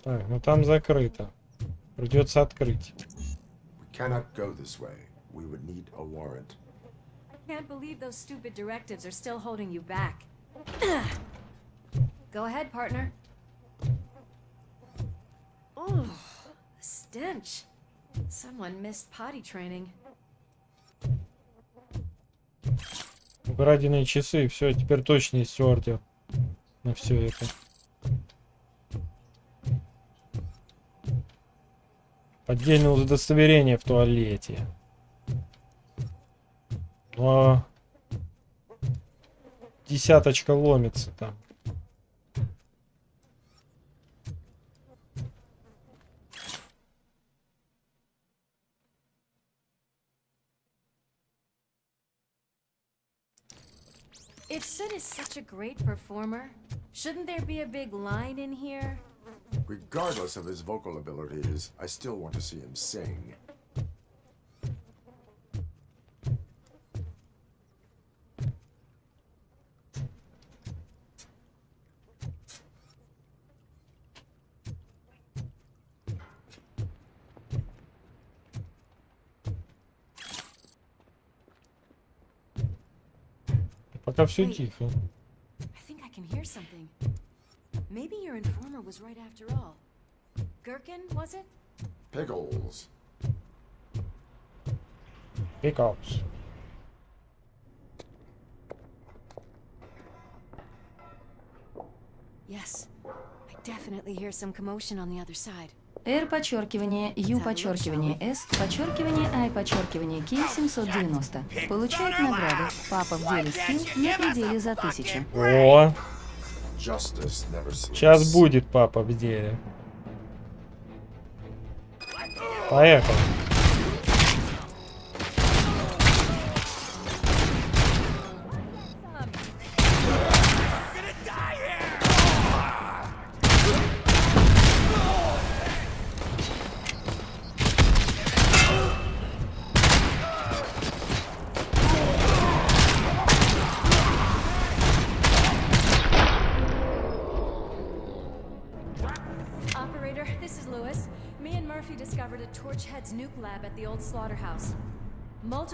Так, ну там закрыто. Придется открыть. We cannot go this way. We would need a warrant. I can't believe those stupid directives are still holding you back. Go ahead, partner. Oh, the stench. Someone missed potty training. Украденные часы, все, теперь точно есть ордер на все это. Поддельное удостоверение в туалете. Но десяточка ломится там. If Sid is such a great performer, shouldn't there be a big line in here? Regardless of his vocal abilities, I still want to see him sing. Пока все тихо. I think I can hear something. Maybe your informer was right after all. Gherkin, was it? Pickles. Pickles. Yes. I definitely hear some commotion on the other side. R подчеркивание U подчеркивание S подчеркивание I подчеркивание K 790. Получает награду. Папа в деле скилл на пределе за 1000. О! Сейчас будет папа в деле. Поехали.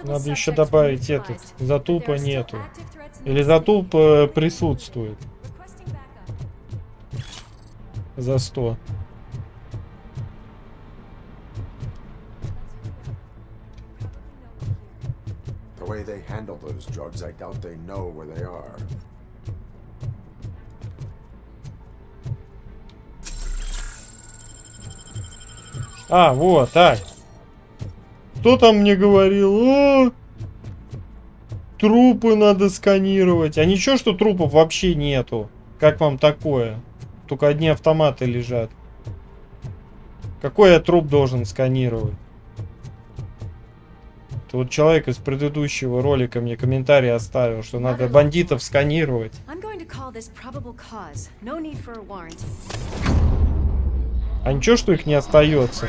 Надо еще добавить этот. Затупа нету. Или затуп присутствует. За 100. The way they handle those drugs, I doubt they know where they are. А, вот, кто там мне говорил? О, трупы надо сканировать. А ничего, что трупов вообще нету. Как вам такое? Только одни автоматы лежат. Какой я труп должен сканировать? Это вот человек из предыдущего ролика мне комментарий оставил, что надо бандитов сканировать. А ничего, что их не остается?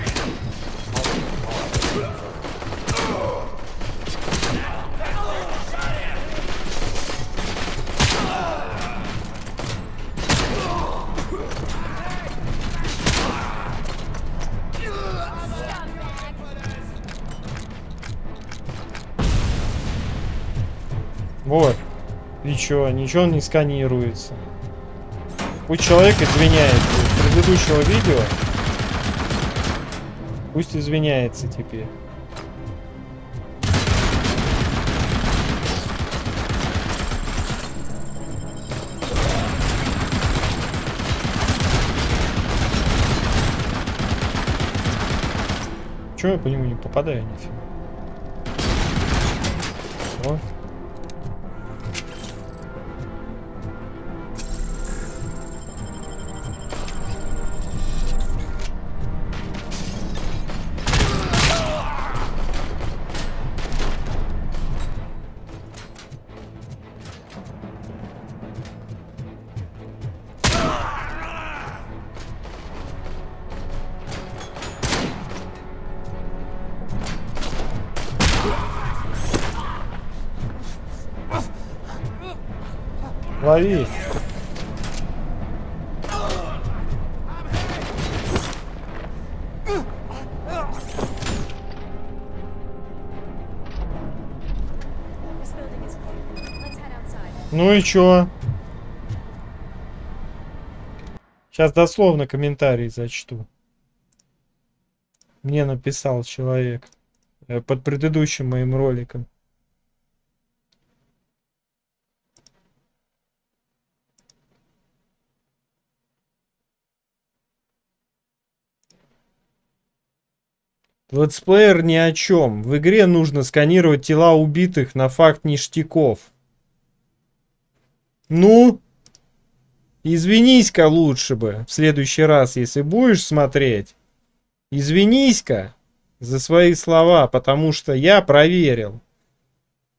Вот. И чё? Ничего не сканируется. Пусть человек извиняется из предыдущего видео. Пусть извиняется теперь. Чего я по нему не попадаю нифига? О. Лови. Ну и чё? Сейчас дословно комментарий зачту. Мне написал человек под предыдущим моим роликом. Летсплеер ни о чем. В игре нужно сканировать тела убитых на факт ништяков. Ну? Извинись-ка лучше бы в следующий раз, если будешь смотреть. Извинись-ка за свои слова, потому что я проверил.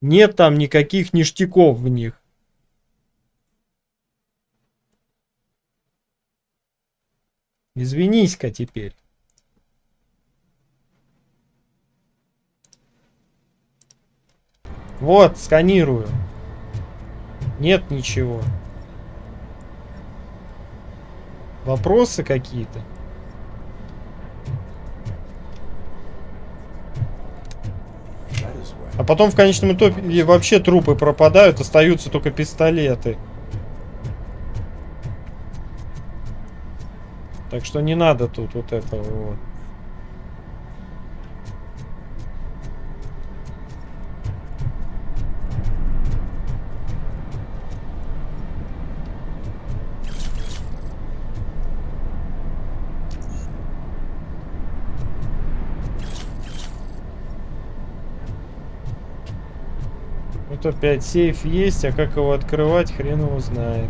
Нет там никаких ништяков в них. Извинись-ка теперь. Вот, сканирую. Нет ничего. Вопросы какие-то? А потом в конечном итоге вообще трупы пропадают, остаются только пистолеты. Так что не надо тут вот этого вот. Вот опять сейф есть, а как его открывать, хрен его знает.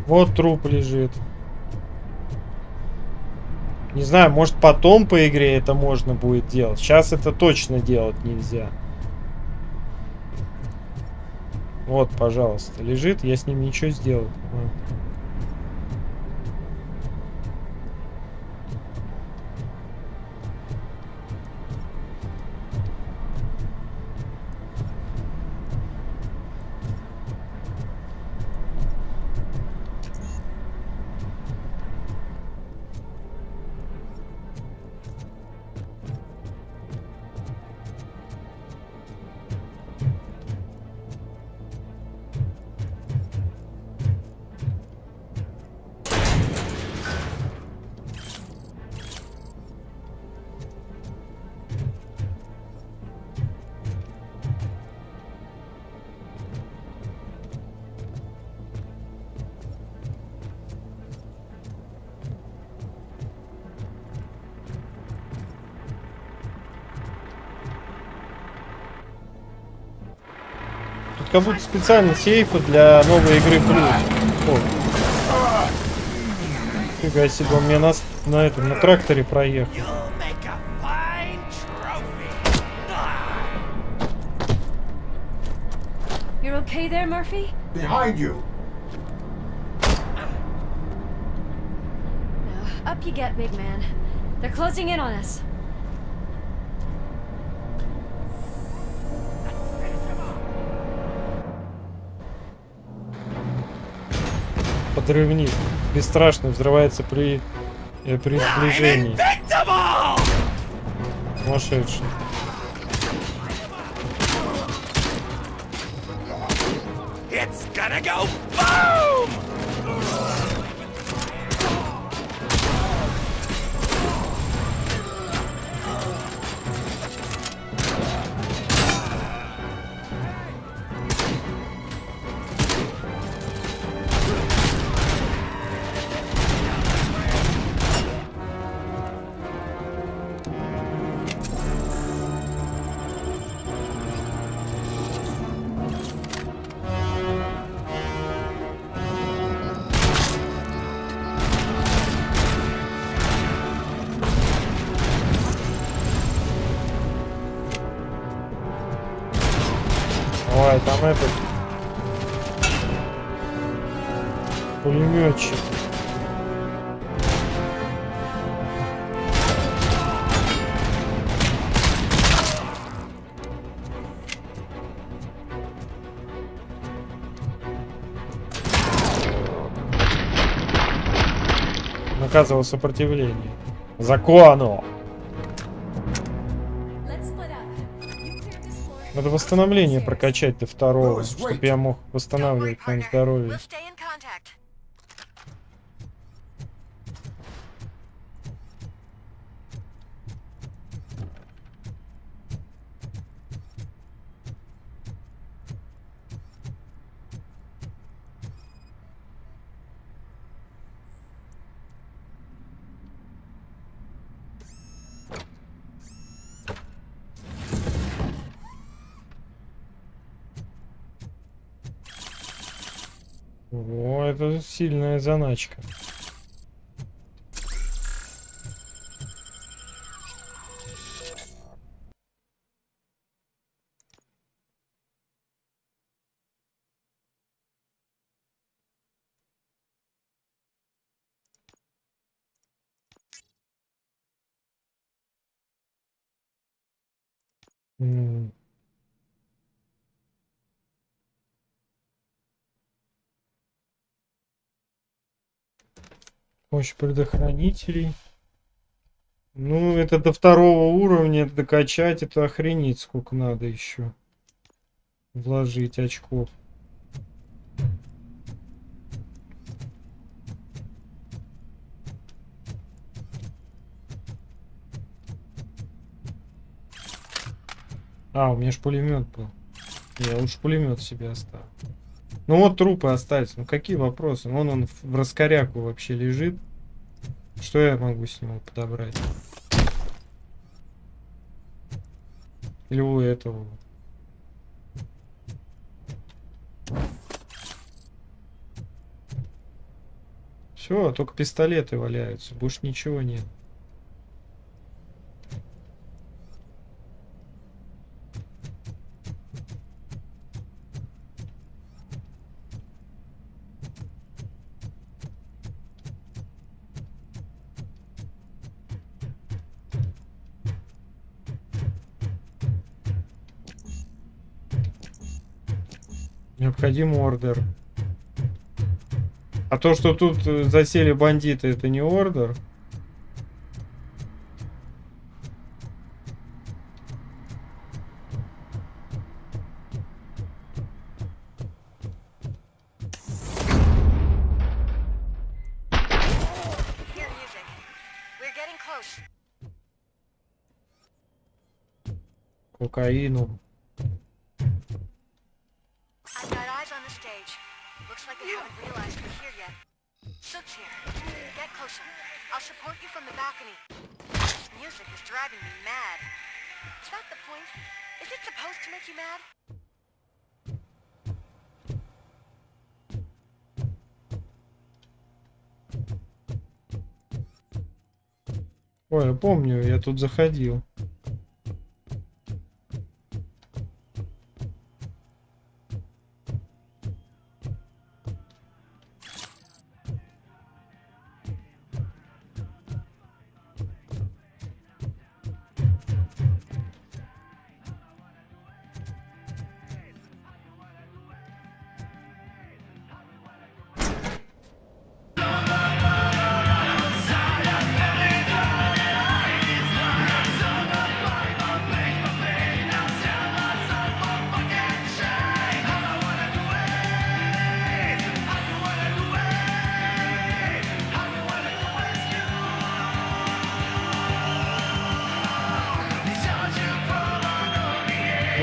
Вот труп лежит. Не знаю, может потом по игре это можно будет делать. Сейчас это точно делать нельзя. Вот, пожалуйста, лежит, я с ним ничего сделать не могу. Как будто специально сейфы для новой игры плюс. О. Фига себе, он мне на тракторе проехал. You're okay there, Murphy? Behind you. No, up you get, big man. They're closing in on us. Взрывник. Бесстрашно взрывается при сближении. Сумасшедший. It's gonna go boom! Ой, там этот пулеметчик. Наказывал сопротивление закону. Надо восстановление прокачать до второго, чтобы я мог восстанавливать там здоровье. О, это сильная заначка. Помощь предохранителей. Ну, это до второго уровня это докачать, это охренеть сколько надо еще вложить очков. А, у меня ж пулемет был. Я лучше пулемет себе оставил. Ну вот трупы остались. Ну какие вопросы? Вон он в раскоряку вообще лежит. Что я могу с него подобрать? Или у этого? Все, только пистолеты валяются. Больше ничего нет. Необходим ордер. А то, что тут засели бандиты, это не ордер. Кокаину. Ой, я помню, я тут заходил.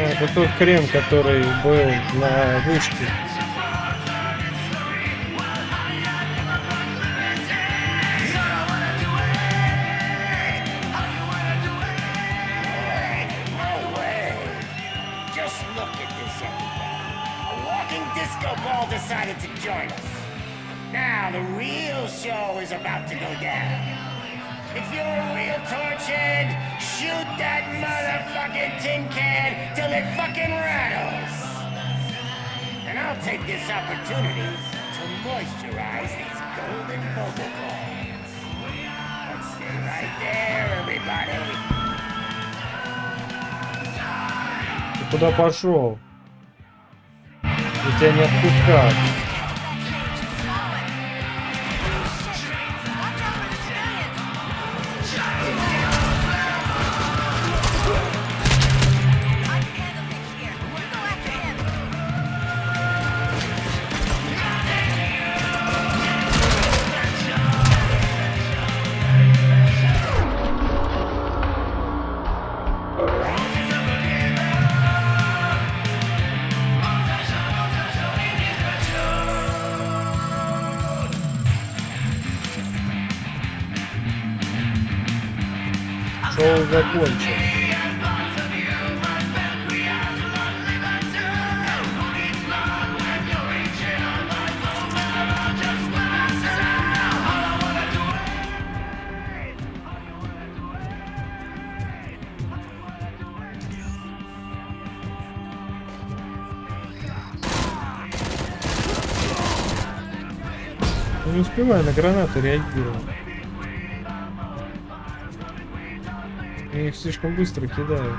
Это тот крем, который был на вышке. Disco ball decided to join us. Now the real show is about to go down. If you're a real torchhead, shoot that motherfucking tin can till it fucking rattles. And I'll take this opportunity to moisturize these golden vocal cords. Let's stay right there, everybody. Ты куда пошел? Я тебя не отпускаю. Шоу закончил. Не успеваю на гранаты реагировать. Я их слишком быстро кидаю.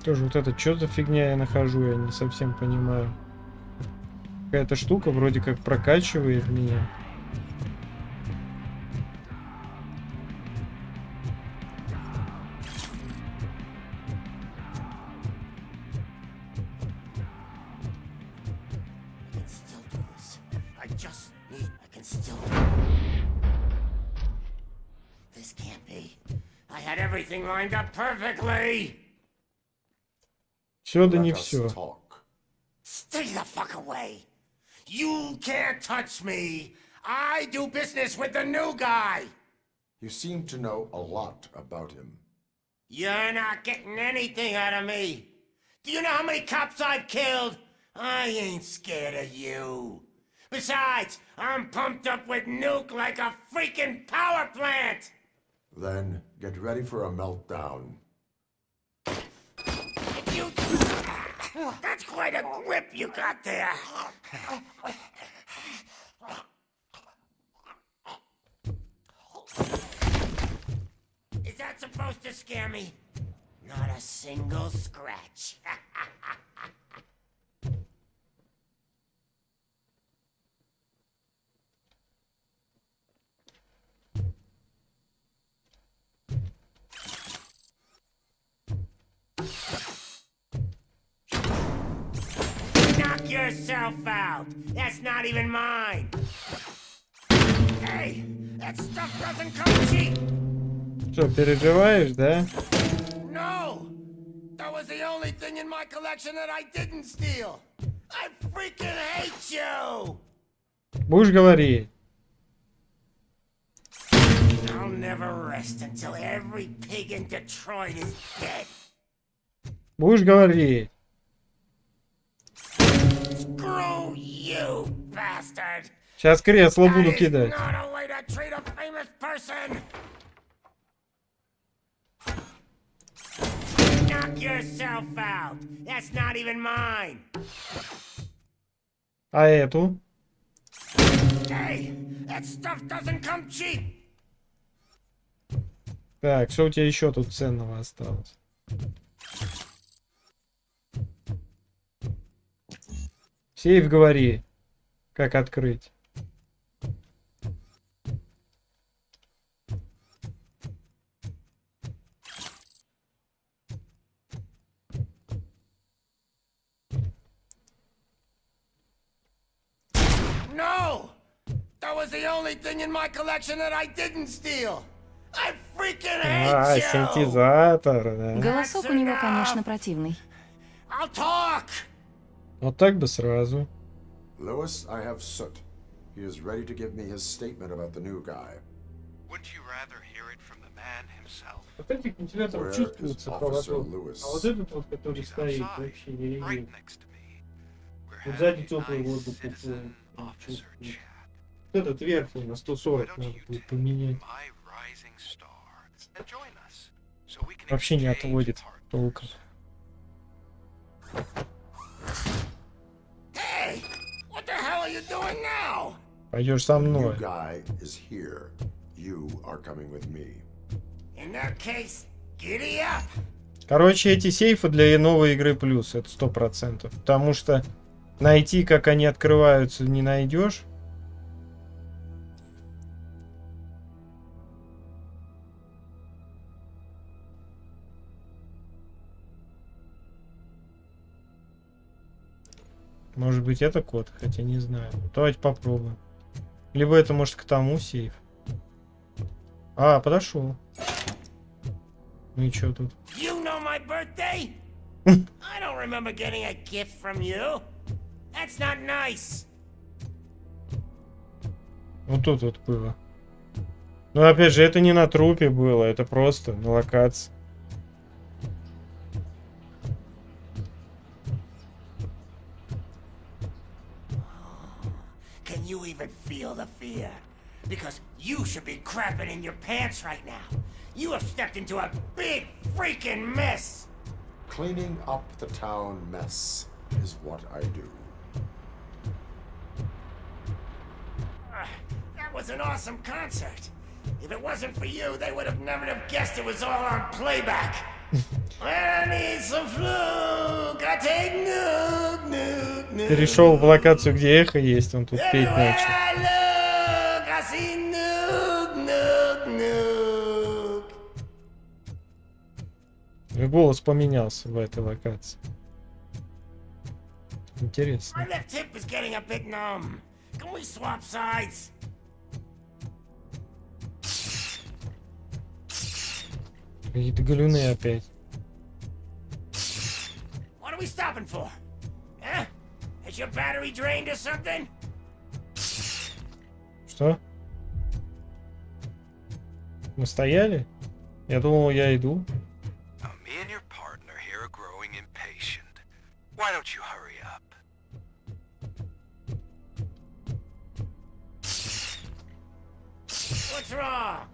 Тоже вот это, что за фигня я нахожу, я не совсем понимаю. Какая-то штука вроде как прокачивает меня. Все да не все. Stay the fuck away. You can't touch me. I do business with the new guy. You seem to know a lot about him. You're not getting anything out of me. Do you know how many cops I've killed? I ain't scared of you. Besides, I'm pumped up with nuke like a freaking power plant. Then get ready for a meltdown. If you... That's quite a grip you got there. Is that supposed to scare me? Not a single scratch. Knock yourself out. That's not even mine. Hey, that stuff doesn't come cheap. Что, переживаешь, да? No, that was the only thing in my collection that I didn't steal. I freaking hate you. Будешь говорить? I'll never rest until every pig in Detroit is dead. Будешь говорить? Screw you, bastard. Сейчас кресло буду кидать. Not a way to treat a famous person. Knock yourself out. That's not even mine. А эту? Hey, that stuff doesn't come cheap. Так, что у тебя еще тут ценного осталось? Сейф говори. Как открыть? No! That was the only thing in my collection that I didn't steal! I freaking hate you! Синтезатор, да. Голосок у него, конечно, противный. I'll talk! Вот так бы сразу. Lewis, I have Soot. He is ready to give me his statement about the new guy. Wouldn't you rather hear it from the man himself? Вот этих вентиляторов чувствуется проводок. А вот этот вот, который стоит, вообще не реагирует. Вот сзади теплый воздух чувствуется. Вот этот верхний на 140 надо будет поменять. Вообще не отводит толком. Hey! What the hell are you doing now? Пойдешь со The мной. new guy is here. You are coming with me. In that case, giddy up! Короче, эти сейфы для новой игры плюс, это 100%. Потому что найти, как они открываются, не найдешь. Может быть, это код, хотя не знаю. Давайте попробуем. Либо это может к тому сейф. А, подошел. Ну и что тут? You know my birthday? I don't remember getting a gift from you. That's not nice. Вот тут вот было. Но опять же, это не на трупе было, это просто на локации. Can you even feel the fear? Because you should be crapping in your pants right now. You have stepped into a big freaking mess. Cleaning up the town mess is what I do. That was an awesome concert. If it wasn't for you, they would have never have guessed it was all on playback. I need some fluke. I take nuke, nuke, nuke. Перешел в локацию, где эхо есть, он тут петь Everywhere начал. I look, I see nuke, nuke, nuke. Голос поменялся в этой локации. Интересно. My left hip is getting a bit numb. Can we swap sides? Какие-то галюны опять. What are we stopping for? Huh? Is your battery drained or something? Что? Мы стояли? Я думал, я иду. Me and your partner here are growing impatient. Why don't you hurry up? What's wrong?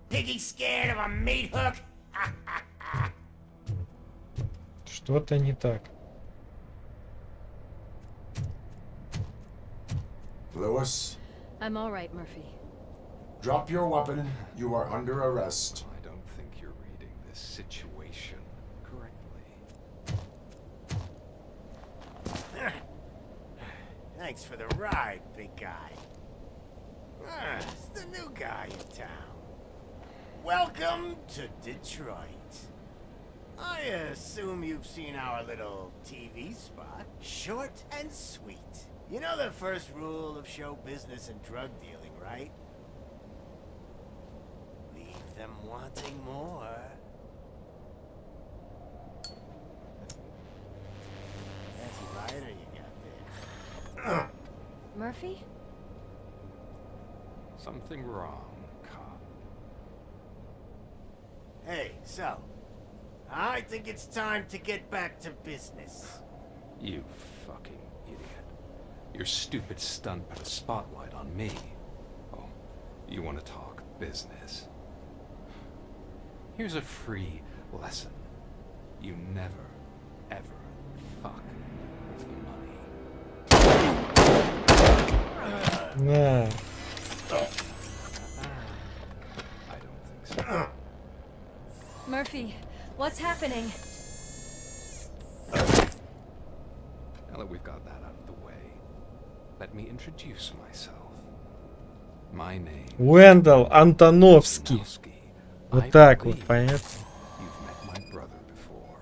Piggy scared of a meat hook? Что-то не так. Lewis, I'm all right, Murphy. drop your weapon. You are under arrest. I don't think you're reading this situation correctly. Thanks for the ride, big guy. It's the new guy in town. Welcome to Detroit. I assume you've seen our little TV spot. Short and sweet. You know the first rule of show business and drug dealing, right? Leave them wanting more. That's a lighter you got there. Murphy? Something wrong, cop. Hey, so, I think it's time to get back to business. You fucking idiot. Your stupid stunt put a spotlight on me. Oh, you want to talk business? Here's a free lesson. You never, ever fuck with the money. На. I don't think so. Murphy, what's happening? Now that we've got that out of the way, let me introduce myself. My name Уэндалл Антоновский. Вот так вот, понятно? You've met my brother before.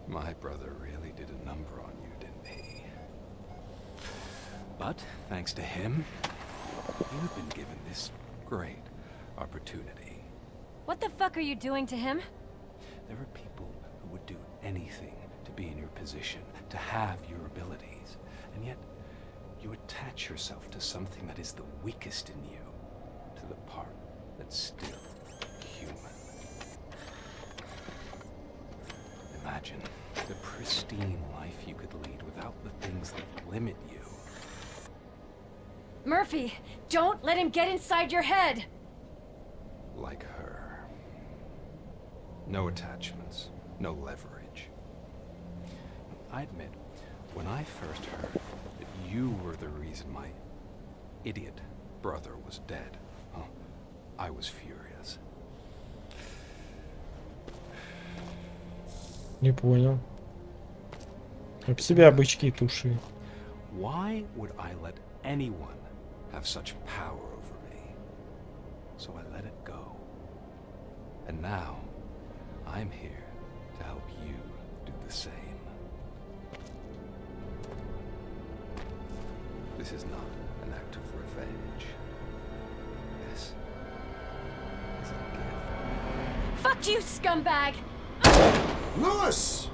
My brother really did a number on you, didn't he? But thanks to him, you've been given this great opportunity. What the fuck are you doing to him? There are people who would do anything to be in your position, to have your abilities, and yet you attach yourself to something that is the weakest in you, to the part that's still human. Imagine the pristine life you could lead without the things that limit you. Murphy, don't let him get inside your head! Like her. No attachments, no leverage. I admit, when I first heard that you were the reason my idiot brother was dead, I was furious. Не понял. Об себя бычки туши. Why would I let anyone have such power over me? So I let it go. And now, I'm here to help you do the same. This is not an act of revenge. This is a gift. Fuck you, scumbag! Lewis!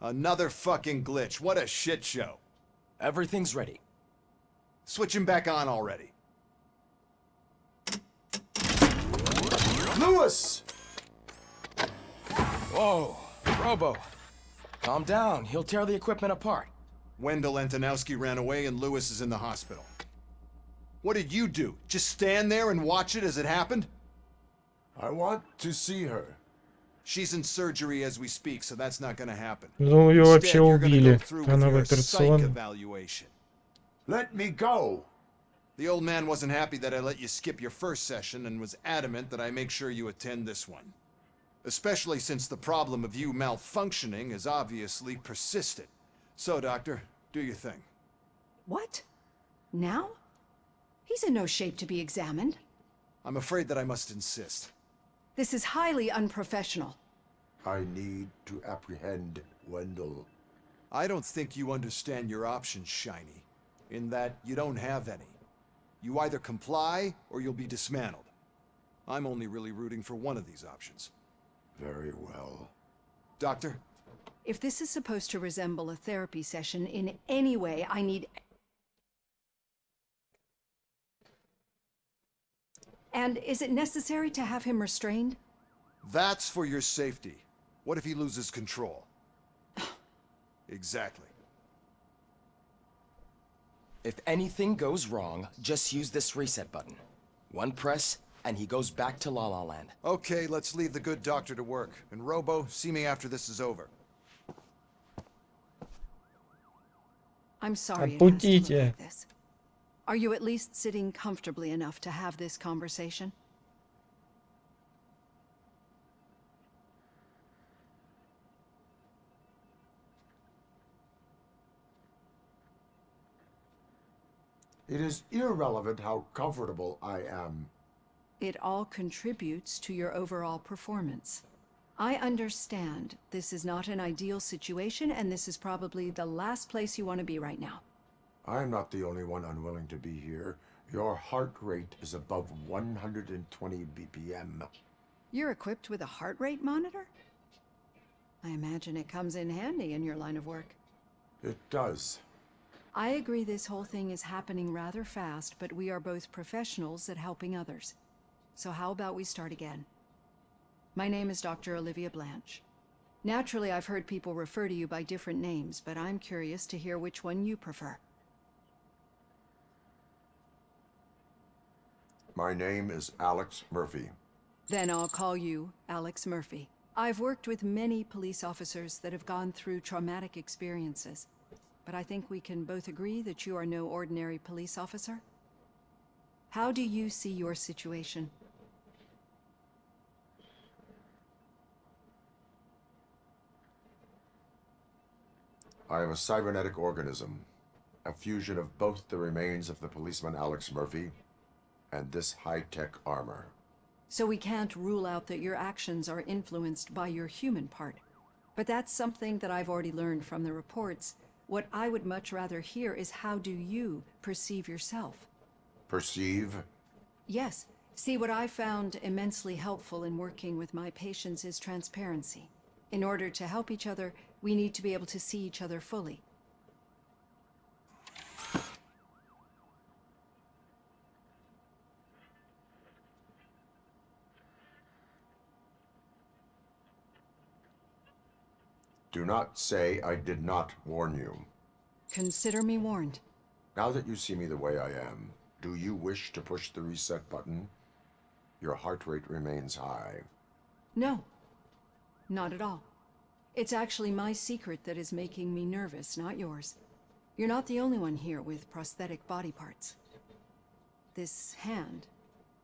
Another fucking glitch. What a shit show. Everything's ready. Switch him back on already. Lewis! Whoa, Robo. Calm down. He'll tear the equipment apart. Wendell Antonowski ran away and Lewis is in the hospital. What did you do? Just stand there and watch it as it happened? I want to see her. She's in surgery as we speak, so that's not gonna happen. Ну, ее вообще Instead, you're gonna убили. go through with Она в your psych операционной. evaluation. Let me go. The old man wasn't happy that I let you skip your first session and was adamant that I make sure you attend this one. Especially since the problem of you malfunctioning is obviously persistent. So, Doctor, do your thing. What? Now? He's in no shape to be examined. I'm afraid that I must insist. This is highly unprofessional. I need to apprehend Wendell. I don't think you understand your options, Shiny, in that you don't have any. You either comply or you'll be dismantled. I'm only really rooting for one of these options. Very well. Doctor? If this is supposed to resemble a therapy session in any way, I need... And is it necessary to have him restrained? That's for your safety. What if he loses control? Exactly. If anything goes wrong, just use this reset button. One press, and he goes back to La La Land. Okay, let's leave the good doctor to work. And Robo, see me after this is over. I'm sorry it has to look Отпустите. like this. Are you at least sitting comfortably enough to have this conversation? It is irrelevant how comfortable I am. It all contributes to your overall performance. I understand this is not an ideal situation, and this is probably the last place you want to be right now. I'm not the only one unwilling to be here. Your heart rate is above 120 BPM. You're equipped with a heart rate monitor? I imagine it comes in handy in your line of work. It does. I agree this whole thing is happening rather fast, but we are both professionals at helping others. So how about we start again? My name is Dr. Olivia Blanche. Naturally, I've heard people refer to you by different names, but I'm curious to hear which one you prefer. My name is Alex Murphy. Then I'll call you Alex Murphy. I've worked with many police officers that have gone through traumatic experiences, but I think we can both agree that you are no ordinary police officer. How do you see your situation? I am a cybernetic organism, a fusion of both the remains of the policeman Alex Murphy and this high-tech armor. So we can't rule out that your actions are influenced by your human part. But that's something that I've already learned from the reports. What I would much rather hear is how do you perceive yourself? Perceive? Yes. See, what I found immensely helpful in working with my patients is transparency. In order to help each other, we need to be able to see each other fully. Do not say I did not warn you. Consider me warned. Now that you see me the way I am, do you wish to push the reset button? Your heart rate remains high. No, not at all. It's actually my secret that is making me nervous, not yours. You're not the only one here with prosthetic body parts. This hand,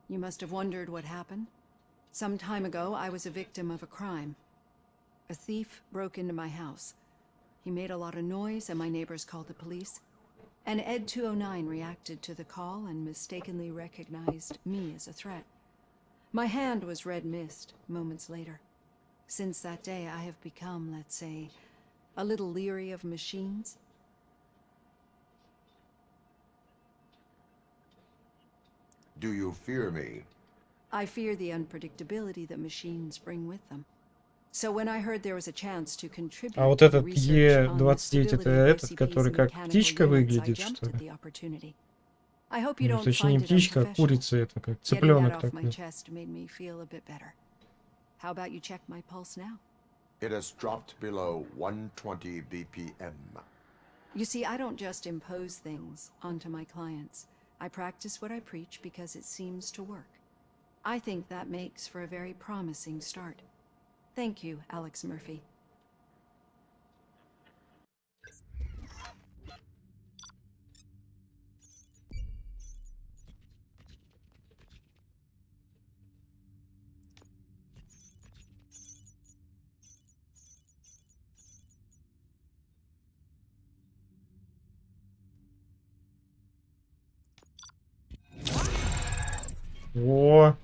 you must have wondered what happened. Some time ago, I was a victim of a crime. A thief broke into my house. He made a lot of noise and my neighbors called the police. And Ed 209 reacted to the call and mistakenly recognized me as a threat. My hand was red mist moments later. Since that day, I have become, let's say, a little leery of machines. Do you fear me? I fear the unpredictability that machines bring with them. So when I heard there was a chance to contribute А вот to the этот research on the Е29 это stability of этот, ICPs который and как mechanical птичка units, I выглядит, jumped что at ли? the opportunity. I hope you Ну, don't точнее, не find it птичка, а unprofessional. курица это, как Getting that цыпленок off my такой. chest made me feel a bit better. How about you check my pulse now? It has dropped below 120 BPM. You see, I don't just impose things onto my clients. I practice what I preach because it seems to work. I think that makes for a very promising start. Thank you, Alex Murphy. О,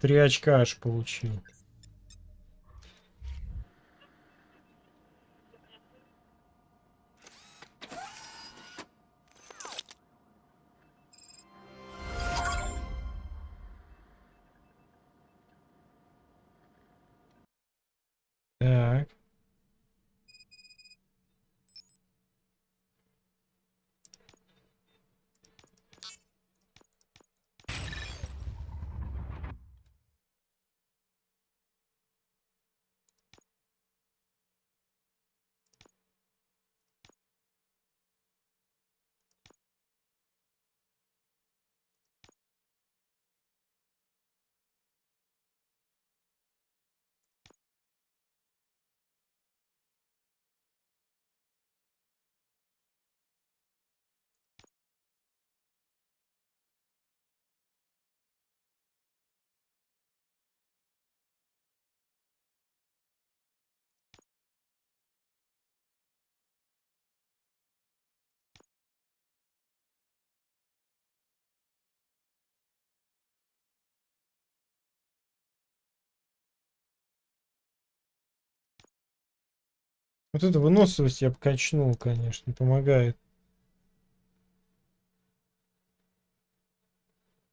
3 очка аж получил. Так. Вот эта выносливость я бы качнул, конечно, помогает.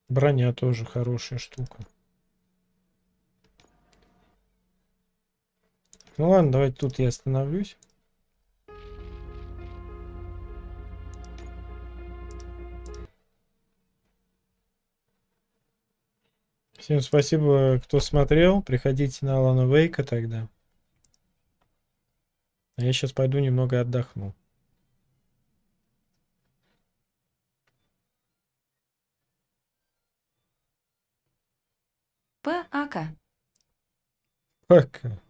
Броня тоже хорошая штука. Ну ладно, давайте тут я остановлюсь. Всем спасибо, кто смотрел. Приходите на Алана Вейка тогда. А я сейчас пойду немного отдохну. ПАК. Пока.